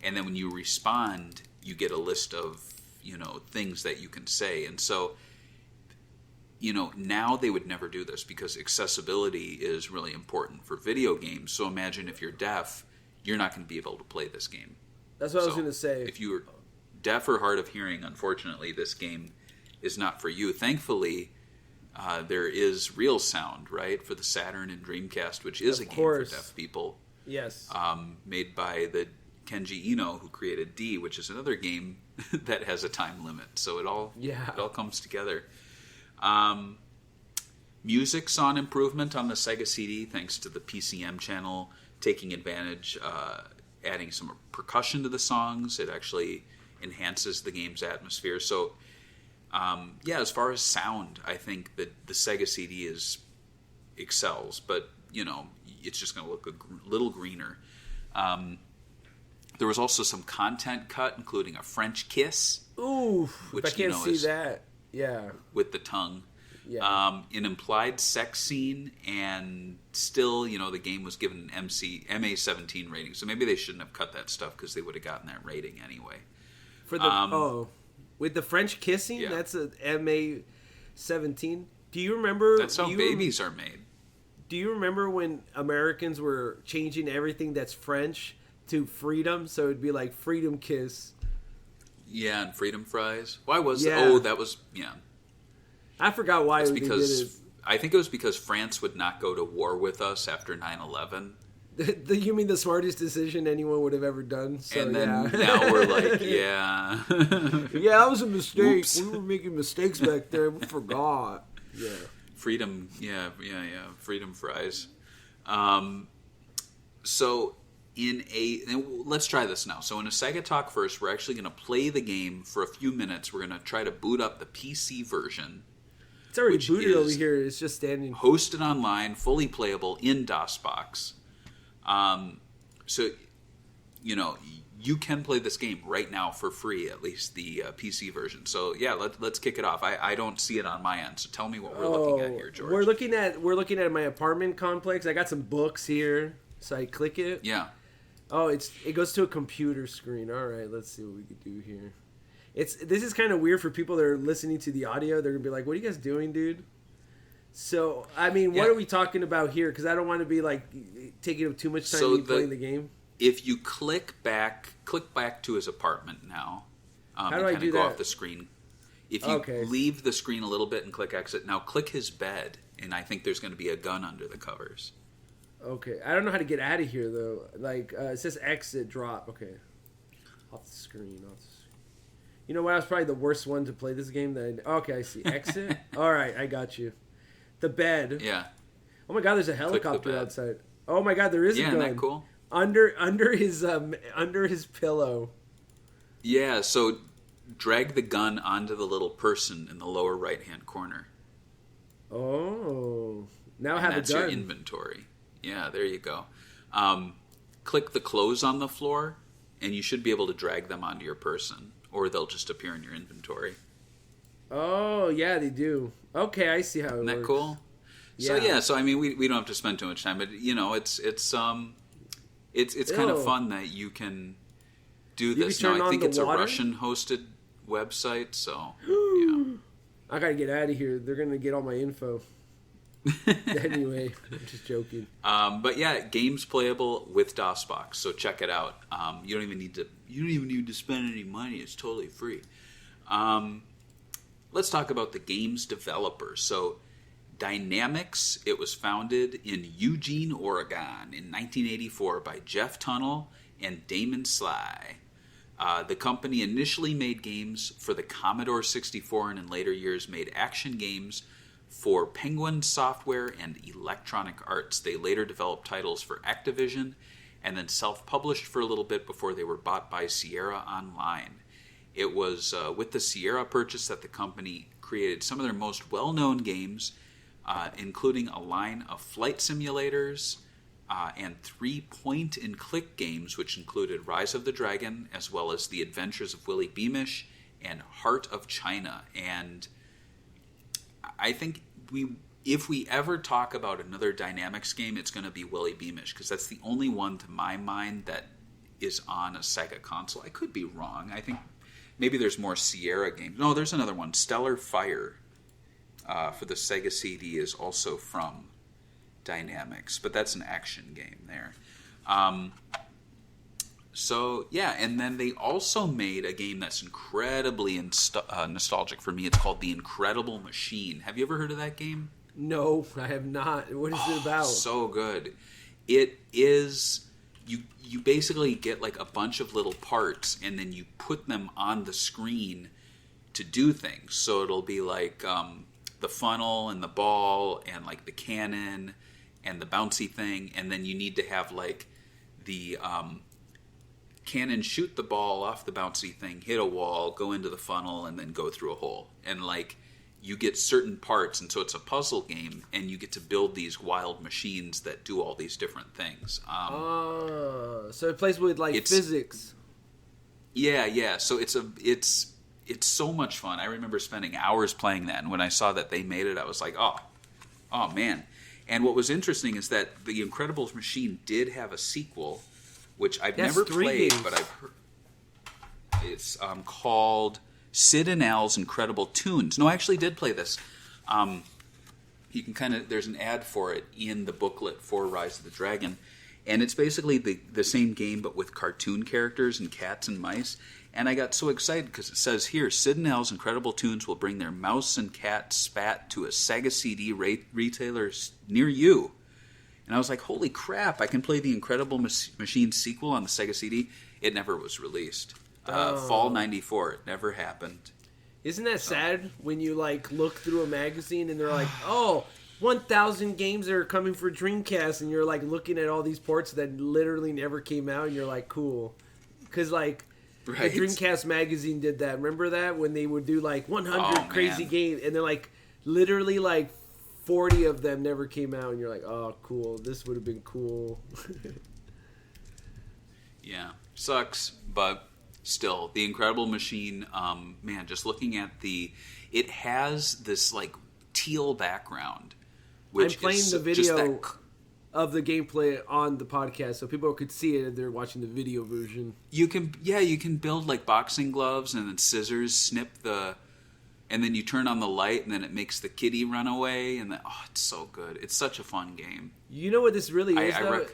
And then when you respond, you get a list of, things that you can say. And so, now they would never do this because accessibility is really important for video games. So imagine if you're deaf, you're not going to be able to play this game. That's what I was going to say. If you're deaf or hard of hearing, unfortunately, this game is not for you. Thankfully, there is real sound, right, for the Saturn and Dreamcast, which is a game for deaf people. Yes. Made by the Kenji Ino, who created D, which is another game that has a time limit. So it all comes together. Music saw an improvement on the Sega CD thanks to the PCM channel taking advantage, adding some percussion to the songs. It actually enhances the game's atmosphere. So, as far as sound, I think that the Sega CD excels, but it's just going to look a little greener. There was also some content cut, including a French kiss. Ooh, which I can't see that. Yeah, with the tongue. Yeah. An implied sex scene, and still, the game was given an MA-17 rating. So maybe they shouldn't have cut that stuff because they would have gotten that rating anyway. For the with the French kissing, yeah. That's a MA-17. Do you remember? That's how babies are made. Do you remember when Americans were changing everything that's French to freedom? So it'd be like freedom kiss. Yeah, and freedom fries. Why was that? Oh, that was I forgot why it's they because did it. I think it was because France would not go to war with us after 9/11. You mean the smartest decision anyone would have ever done? So, and then now we're like, yeah, that was a mistake. Oops. We were making mistakes back there. We forgot. Yeah, freedom. Yeah, freedom fries. So let's try this now. So in a Sega Talk first, we're actually going to play the game for a few minutes. We're going to try to boot up the PC version. It's already booted over here. It's just standing. Hosted online, fully playable in DOSBox. So, you can play this game right now for free, at least the PC version. So, let's kick it off. I don't see it on my end, so tell me what we're looking at here, George. We're looking at my apartment complex. I got some books here, so I click it. Yeah. Oh, it goes to a computer screen. All right, let's see what we could do here. This is kind of weird for people that are listening to the audio. They're gonna be like, "What are you guys doing, dude?" So, I mean, what are we talking about here? Because I don't want to be like taking up too much time playing the game. If you click back to his apartment now, how do I do go that? off the screen. If you leave the screen a little bit and click exit, now click his bed, and I think there's going to be a gun under the covers. Okay, I don't know how to get out of here though. Like it says exit, drop. Okay, off the screen. You know what? I was probably the worst one to play this game. Okay, I see. Exit. All right, I got you. The bed. Yeah. Oh my God, there's a helicopter outside. Oh my God, there is a gun. Yeah, isn't that cool? Under his pillow. Yeah. So drag the gun onto the little person in the lower right hand corner. Oh, now I have a gun. That's your inventory. Yeah, there you go. Click the clothes on the floor, and you should be able to drag them onto your person, or they'll just appear in your inventory. Oh, yeah, they do. Okay, I see how it works. Isn't that cool? Yeah. So I mean, we don't have to spend too much time, but it's kind of fun that you can do this. Now I think it's a Russian-hosted website, so yeah. I gotta get out of here. They're gonna get all my info. Anyway, I'm just joking. But yeah, game's playable with DOSBox, so check it out. You don't even need to spend any money. It's totally free. Let's talk about the game's developers. So Dynamics, it was founded in Eugene, Oregon in 1984 by Jeff Tunnell and Damon Sly. The company initially made games for the Commodore 64 and in later years made action games for Penguin Software and Electronic Arts. They later developed titles for Activision and then self-published for a little bit before they were bought by Sierra Online. It was with the Sierra purchase that the company created some of their most well-known games, including a line of flight simulators and 3 point-and-click games, which included Rise of the Dragon, as well as The Adventures of Willie Beamish and Heart of China. And I think if we ever talk about another Dynamics game, it's going to be Willie Beamish, because that's the only one, to my mind, that is on a Sega console. I could be wrong. I think maybe there's more Sierra games. No, there's another one. Stellar Fire for the Sega CD is also from Dynamics, but that's an action game there. So, yeah, and then they also made a game that's incredibly nostalgic for me. It's called The Incredible Machine. Have you ever heard of that game? No, I have not. What is it about? So good. It is... You basically get like a bunch of little parts, and then you put them on the screen to do things. So it'll be like the funnel and the ball and like the cannon and the bouncy thing, and then you need to have like the... cannon shoot the ball off the bouncy thing, hit a wall, go into the funnel, and then go through a hole. And like you get certain parts, and so it's a puzzle game, and you get to build these wild machines that do all these different things. So it plays with like physics. Yeah. So it's so much fun. I remember spending hours playing that, and when I saw that they made it, I was like, oh man. And what was interesting is that The Incredibles Machine did have a sequel, which I've never played, but I've heard. It's called Sid and Al's Incredible Tunes. No, I actually did play this. You can there's an ad for it in the booklet for Rise of the Dragon, and it's basically the same game but with cartoon characters and cats and mice. And I got so excited because it says here, Sid and Al's Incredible Tunes will bring their mouse and cat spat to a SEGA CD retailer near you. And I was like, holy crap, I can play the Incredible Machine sequel on the Sega CD. It never was released. Fall 94. It never happened. Isn't that sad when you like look through a magazine and they're like, 1,000 games are coming for Dreamcast, and you're like looking at all these ports that literally never came out, and you're like, cool. Because like the Dreamcast magazine did that. Remember that? When they would do like 100 crazy games, and they're like literally like 40 of them never came out, and you're like, oh, cool. This would have been cool. Yeah. Sucks, but still, The Incredible Machine, man, just looking at it has this, like, teal background. Which I'm playing the video of the gameplay on the podcast, so people could see it if they're watching the video version. You can build, like, boxing gloves and then scissors, and then you turn on the light, and then it makes the kitty run away, and then, it's so good. It's such a fun game. You know what this really is, though?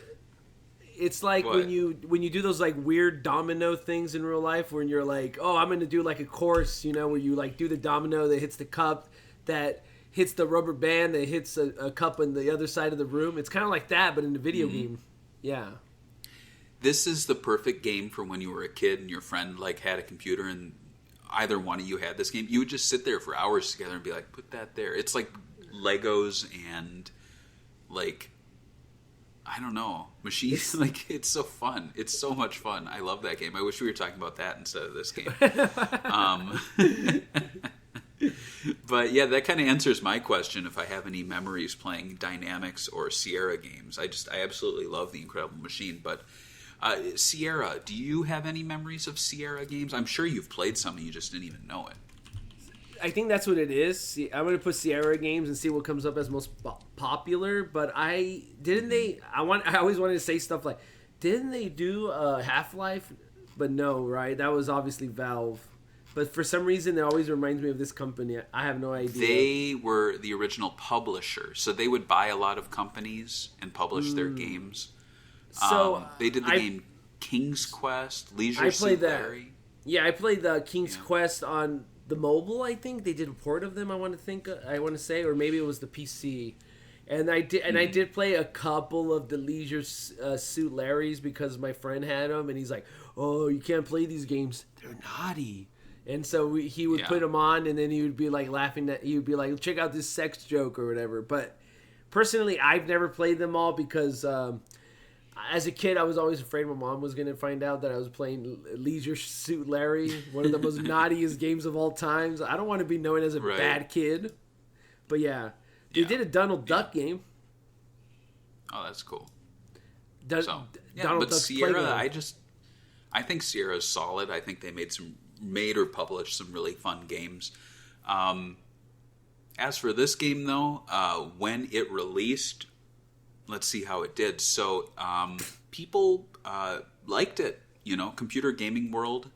It's like when you do those like weird domino things in real life, when you're like, I'm going to do like a course, where you like do the domino that hits the cup, that hits the rubber band, that hits a cup on the other side of the room. It's kind of like that, but in the video game. Yeah. This is the perfect game for when you were a kid and your friend like had a computer and either one of you had this game. You would just sit there for hours together and be like, put that there. It's like Legos and like, I don't know, machines. Like, it's so fun. It's so much fun. I love that game. I wish we were talking about that instead of this game. But yeah, that kind of answers my question if I have any memories playing Dynamics or Sierra games. I absolutely love The Incredible Machine. But Sierra, do you have any memories of Sierra games? I'm sure you've played some and you just didn't even know it. I think that's what it is. I'm going to put Sierra games and see what comes up as most popular. But I always wanted to say stuff like, didn't they do Half-Life? But no, right? That was obviously Valve. But for some reason, it always reminds me of this company. I have no idea. They were the original publisher, so they would buy a lot of companies and publish their games. So they did the game King's Quest, Leisure Suit Larry. Yeah, I played the King's Quest on the mobile. I think they did a port of them. I want to say, or maybe it was the PC. And I did play a couple of the Leisure Suit Larrys because my friend had them, and he's like, "Oh, you can't play these games; they're naughty." And so he would put them on, and then he would be like laughing at. He would be like, "Check out this sex joke or whatever." But personally, I've never played them all because as a kid, I was always afraid my mom was going to find out that I was playing Leisure Suit Larry, one of the most naughtiest games of all times. I don't want to be known as a bad kid. But yeah, they did a Donald Duck game. Oh, that's cool. Donald but Duck's Sierra, Playground. I think Sierra's solid. I think they made or published some really fun games. As for this game, though, when it released, let's see how it did. So people liked it. Computer Gaming World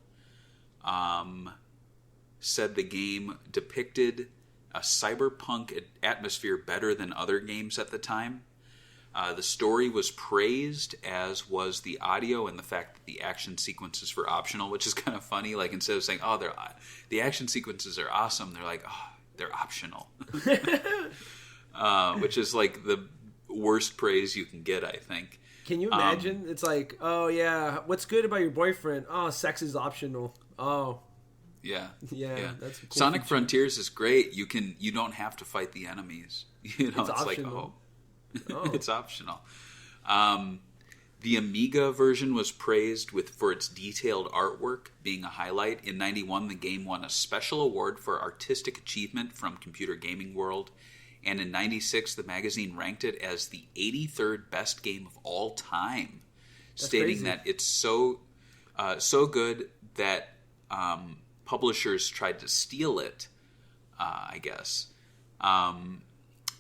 said the game depicted a cyberpunk atmosphere better than other games at the time. The story was praised, as was the audio and the fact that the action sequences were optional, which is kind of funny. Like, instead of saying, "Oh, the action sequences are awesome," they're like, "Oh, they're optional," which is like the worst praise you can get, I think. Can you imagine? It's like, "Oh yeah, what's good about your boyfriend? Oh, sex is optional." Oh. Yeah. That's a cool Sonic feature. Frontiers is great. You don't have to fight the enemies. You know, it's optional. like, it's optional. The Amiga version was praised for its detailed artwork being a highlight. In '91, the game won a special award for artistic achievement from Computer Gaming World, and in '96, the magazine ranked it as the 83rd best game of all time, stating crazy. that it's so good that publishers tried to steal it, I guess.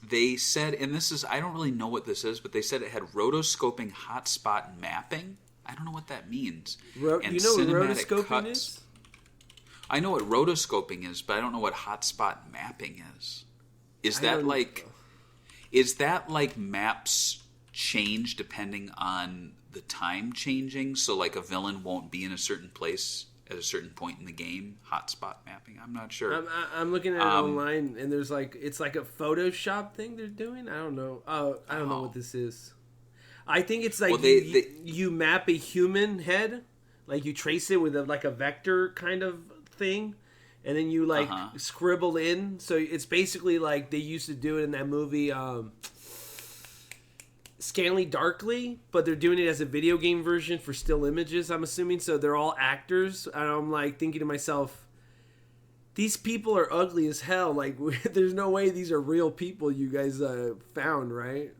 They said, and this is, I don't really know what this is, but they said it had rotoscoping hotspot mapping. I don't know what that means. You know what rotoscoping is? I know what rotoscoping is, but I don't know what hotspot mapping is. Is that like maps change depending on the time changing? So like a villain won't be in a certain place at a certain point in the game? Hotspot mapping? I'm not sure. I'm looking at it online, and there's it's like a Photoshop thing they're doing. I don't know. I don't know what this is. I think it's like you map a human head, like you trace it with a vector kind of thing, and then you scribble in. So it's basically like they used to do it in that movie Scanly Darkly, but they're doing it as a video game version for still images, I'm assuming. So they're all actors, and I'm like thinking to myself, these people are ugly as hell. Like, there's no way these are real people you guys found, right?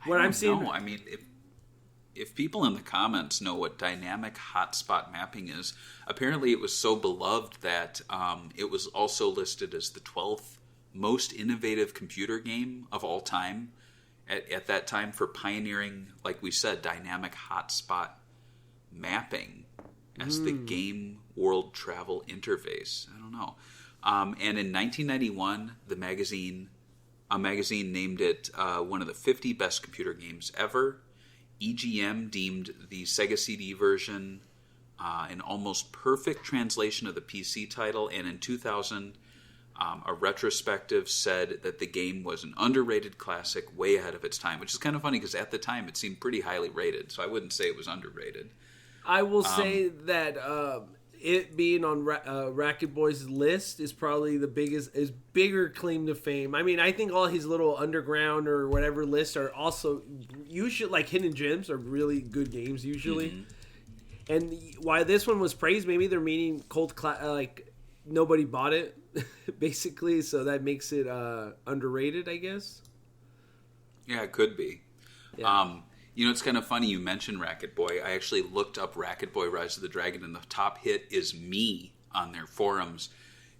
I'm seeing, I mean, if people in the comments know what dynamic hotspot mapping is, apparently it was so beloved that it was also listed as the 12th most innovative computer game of all time at that time for pioneering, like we said, dynamic hotspot mapping as the game world travel interface. I don't know. And in 1991, a magazine named it one of the 50 best computer games ever. EGM deemed the Sega CD version an almost perfect translation of the PC title, and in 2000, a retrospective said that the game was an underrated classic way ahead of its time, which is kind of funny because at the time it seemed pretty highly rated, so I wouldn't say it was underrated. I will say that it being on Racket Boy's list is probably bigger claim to fame. I mean, I think all his little underground or whatever lists are also usually like hidden gems are really good games usually. Mm-hmm. And why this one was praised, maybe they're meaning nobody bought it basically, so that makes it underrated, I guess. Yeah, it could be. Yeah. You know, it's kind of funny you mentioned Racket Boy. I actually looked up Racket Boy Rise of the Dragon, and the top hit is me on their forums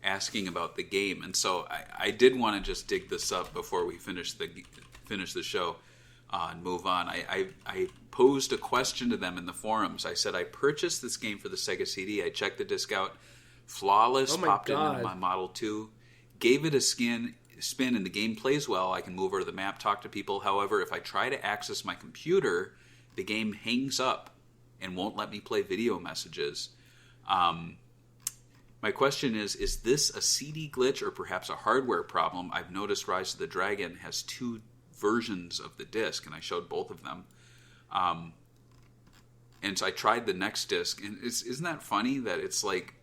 asking about the game. And so I did want to just dig this up before we finish the show and move on. I posed a question to them in the forums. I said, I purchased this game for the Sega CD. I checked the disc out. Flawless, popped it into my Model 2. Gave it a spin, and the game plays well. I can move over to the map, talk to people. However, if I try to access my computer, the game hangs up and won't let me play video messages. My question is this a CD glitch or perhaps a hardware problem? I've noticed Rise of the Dragon has 2 versions of the disc, and I showed both of them. And so I tried the next disc, and isn't that funny that it's like...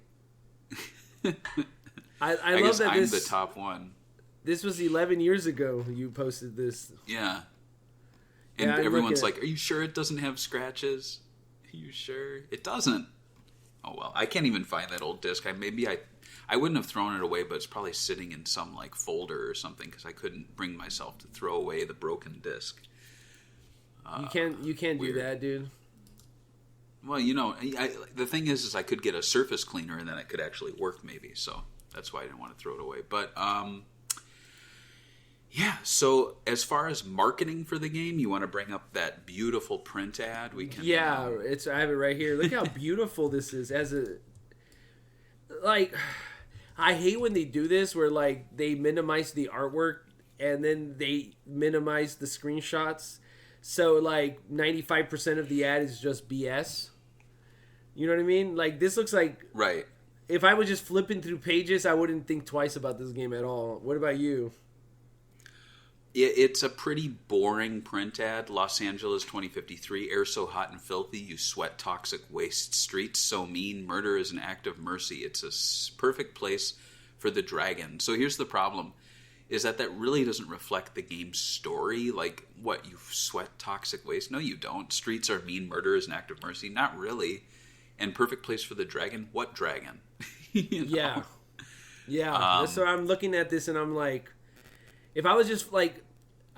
I love that I'm the top one. This was 11 years ago you posted this. Yeah. And everyone's like, are you sure it doesn't have scratches? Are you sure? It doesn't. Oh, well, I can't even find that old disc. I wouldn't have thrown it away, but it's probably sitting in some like folder or something because I couldn't bring myself to throw away the broken disc. You can't do that, dude. Well, you know, the thing is I could get a surface cleaner and then it could actually work maybe. So that's why I didn't want to throw it away. But, yeah, so as far as marketing for the game, you want to bring up that beautiful print ad? We can. Yeah, I have it right here. Look how beautiful this is. I hate when they do this where, like, they minimize the artwork and then they minimize the screenshots. So like 95% of the ad is just BS. You know what I mean? Like this looks like right. If I was just flipping through pages, I wouldn't think twice about this game at all. What about you? It's a pretty boring print ad. Los Angeles 2053, air so hot and filthy, you sweat toxic waste, streets so mean, murder is an act of mercy. It's a perfect place for the dragon. So here's the problem, is that really doesn't reflect the game's story. Like, what, you sweat toxic waste? No, you don't. Streets are mean, murder is an act of mercy? Not really. And perfect place for the dragon? What dragon? You know? Yeah. So I'm looking at this and I'm like, if I was just like,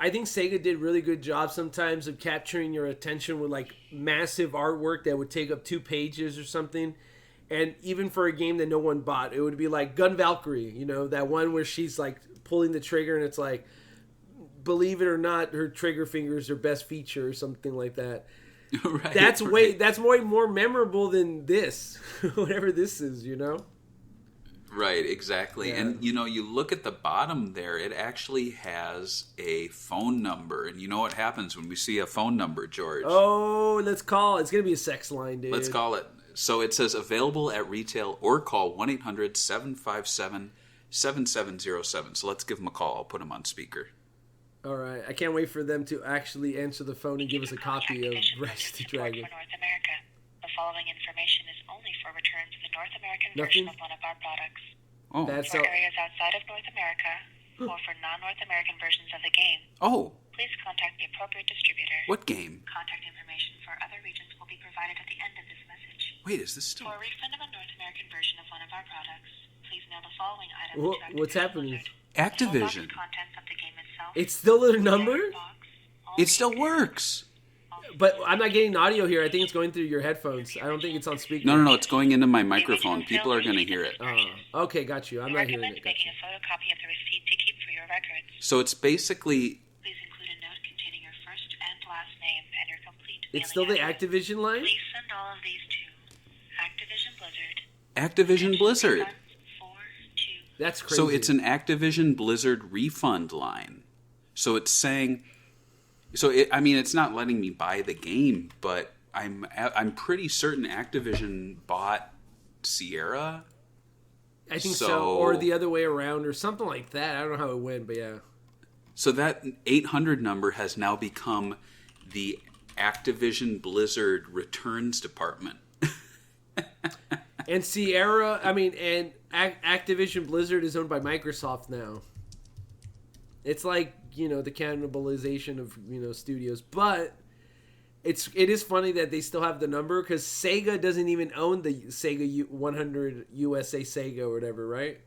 I think Sega did really good job sometimes of capturing your attention with like massive artwork that would take up 2 pages or something. And even for a game that no one bought, it would be like Gun Valkyrie, you know, that one where she's like pulling the trigger and it's like, believe it or not, her trigger finger is her best feature or something like that. Right, that's way more memorable than this, whatever this is, you know? Right, exactly. Yeah. And, you know, you look at the bottom there, it actually has a phone number. And you know what happens when we see a phone number, George? Oh, let's call it. It's going to be a sex line, dude. Let's call it. So it says available at retail or call 1-800-757-7707. So let's give them a call. I'll put them on speaker. All right. I can't wait for them to actually answer the phone and give us a copy of Rise of the Dragon. For North America. The following information is only for return to the North American version of one of our products. Oh. For areas outside of North America, or for non-North American versions of the game, please contact the appropriate distributor. What game? Contact information for other regions will be provided at the end of this message. Wait, is this still... For a refund of a North American version of one of our products, please mail the following item to What's happening? Activision. The contents of the game itself. It's still their number? It still works. But I'm not getting audio here. I think it's going through your headphones. I don't think it's on speaker. No. It's going into my microphone. People are going to hear it. Okay, got you. I'm not hearing it. Making a photocopy of the receipt to keep for your records. So it's basically... Please include a note containing your first and last name and your complete It's still the Activision line? Please send all of these to Activision Blizzard. Activision Blizzard. That's crazy. So it's an Activision Blizzard refund line. So it's saying... it's not letting me buy the game, but I'm pretty certain Activision bought Sierra. I think so, or the other way around, or something like that. I don't know how it went, but yeah. So that 800 number has now become the Activision Blizzard returns department. And Sierra, and Activision Blizzard is owned by Microsoft now. It's like, the cannibalization of, studios. But it is funny that they still have the number, because Sega doesn't even own the Sega 100 USA Sega or whatever, right?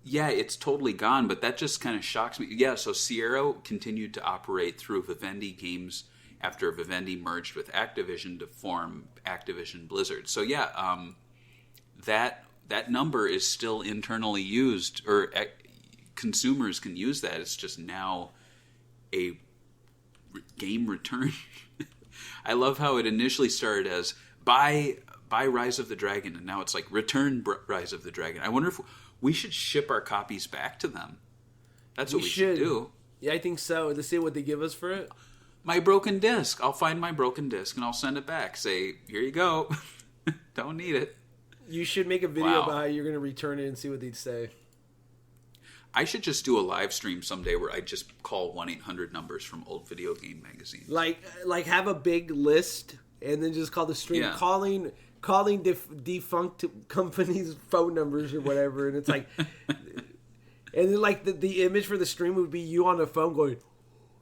Yeah, it's totally gone, but that just kind of shocks me. Yeah, so Sierra continued to operate through Vivendi Games after Vivendi merged with Activision to form Activision Blizzard. So yeah, that number is still internally used, or consumers can use that. It's just now a game return. I love how it initially started as buy Rise of the Dragon, and now it's like return Rise of the Dragon. I wonder if we should ship our copies back to them. That's what we should do. Yeah, I think so. To see what they give us for it. My broken disc. I'll find my broken disc and I'll send it back. Say, here you go. Don't need it. You should make a video about how you're going to return it and see what they'd say. I should just do a live stream someday where I just call 1-800 numbers from old video game magazines. Like have a big list and then just call the stream calling defunct companies' phone numbers or whatever, and it's like, and then like the image for the stream would be you on the phone going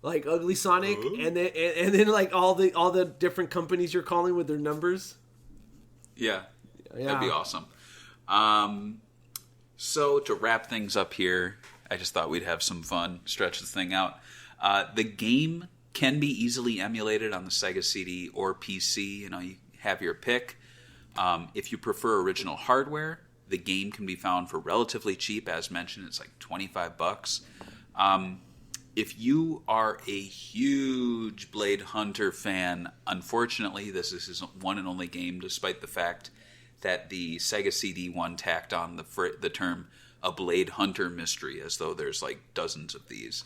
like Ugly Sonic, and then like all the different companies you're calling with their numbers. Yeah. That'd be awesome. So to wrap things up here, I just thought we'd have some fun, stretch the thing out. The game can be easily emulated on the Sega CD or PC. You have your pick. If you prefer original hardware, the game can be found for relatively cheap. As mentioned, it's like $25. If you are a huge Blade Hunter fan, unfortunately, this is his one and only game, despite the fact that the Sega CD one tacked on the term a Blade Hunter mystery, as though there's like dozens of these.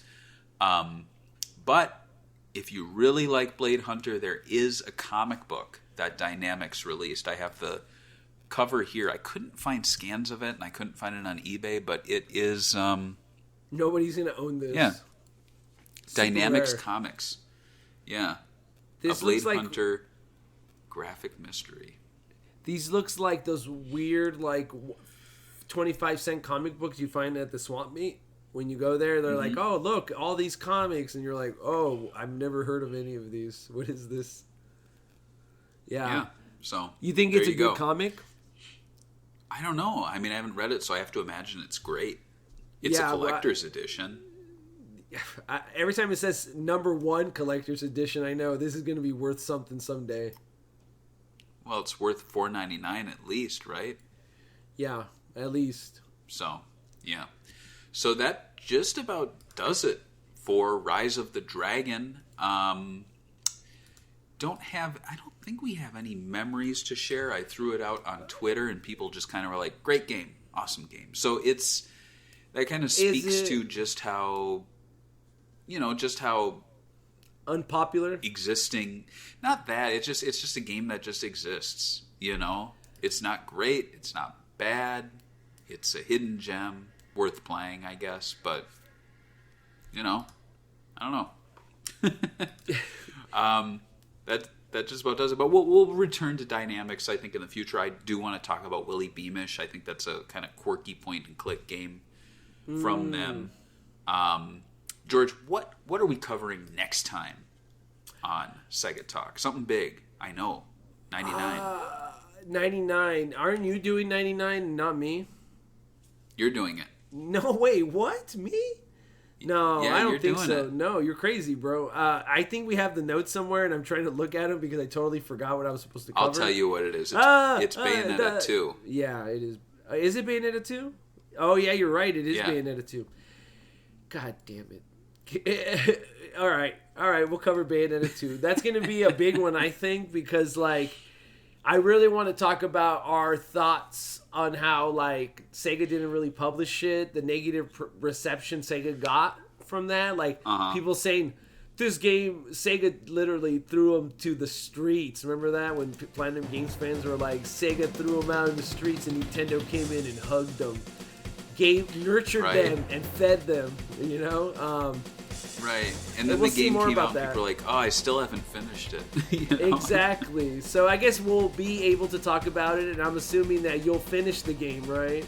But if you really like Blade Hunter, there is a comic book that Dynamics released. I have the cover here. I couldn't find scans of it, and I couldn't find it on eBay, but it is... Nobody's going to own this. Yeah. Super Dynamics rare. Comics. Yeah. This a Blade looks like... Hunter graphic mystery. These looks like those weird, like, 25-cent comic books you find at the swamp meet. When you go there, they're like, oh, look, all these comics. And you're like, oh, I've never heard of any of these. What is this? Yeah. So you think it's a good comic? I don't know. I mean, I haven't read it, so I have to imagine it's great. It's a collector's edition. Every time it says #1 collector's edition, I know this is going to be worth something someday. Well, it's worth $4.99 at least, right? Yeah, at least. So, yeah. So that just about does it for Rise of the Dragon. I don't think we have any memories to share. I threw it out on Twitter, and people just kind of were like, "Great game, awesome game." So that kind of speaks to just how unpopular existing. Not that it's just a game that just exists. It's not great. It's not bad. It's a hidden gem worth playing, I guess. But I don't know. That just about does it. But we'll return to Dynamics, I think, in the future. I do want to talk about Willy Beamish. I think that's a kind of quirky point-and-click game from them. George, what are we covering next time on Sega Talk? Something big, I know. 99. 99. Aren't you doing 99, not me? You're doing it. No, wait, what? Me? No, yeah, I don't think so. It. No, you're crazy, bro. I think we have the notes somewhere, and I'm trying to look at them because I totally forgot what I was supposed to cover. I'll tell you what it is. It's Bayonetta 2. Yeah, it is. Is it Bayonetta 2? Oh, yeah, you're right. It is Bayonetta 2. God damn it. All right, we'll cover Bayonetta 2. That's going to be a big one, I think, because, like, I really want to talk about our thoughts on how, like, Sega didn't really publish it, the negative reception Sega got from that. Like, people saying, this game, Sega literally threw them to the streets. Remember that? When Platinum Games fans were like, Sega threw them out in the streets and Nintendo came in and hugged them. Nurtured them and fed them, Right, and then the game came out and people were like, oh, I still haven't finished it. Exactly. So I guess we'll be able to talk about it, and I'm assuming that you'll finish the game, right?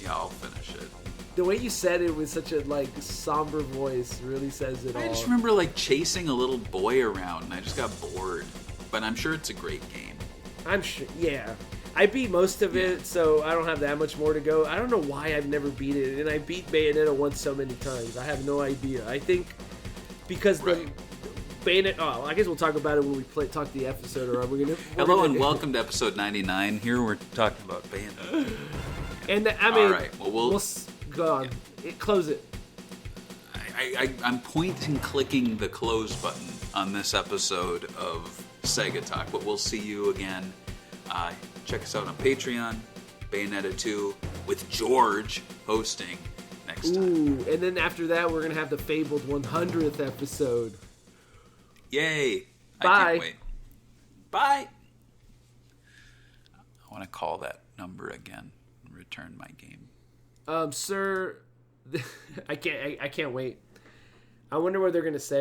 Yeah, I'll finish it. The way you said it with such a, like, somber voice really says it all. I just remember, like, chasing a little boy around, and I just got bored. But I'm sure it's a great game. I'm sure, yeah. I beat most of it, so I don't have that much more to go. I don't know why I've never beat it, and I beat Bayonetta once so many times. I have no idea. I think because the Bayonetta... Oh, I guess we'll talk about it when we talk the episode, or are we going to... Hello and welcome to episode 99. Here we're talking about Bayonetta. And, I mean... All right, well, we'll go on. Close it. I'm point-and-clicking the close button on this episode of Sega Talk, but we'll see you again. Check us out on Patreon, Bayonetta 2, with George hosting next time. Ooh, and then after that, we're going to have the fabled 100th episode. Yay. Bye. I can't wait. Bye. I want to call that number again and return my game. Sir, I can't wait. I wonder what they're going to say.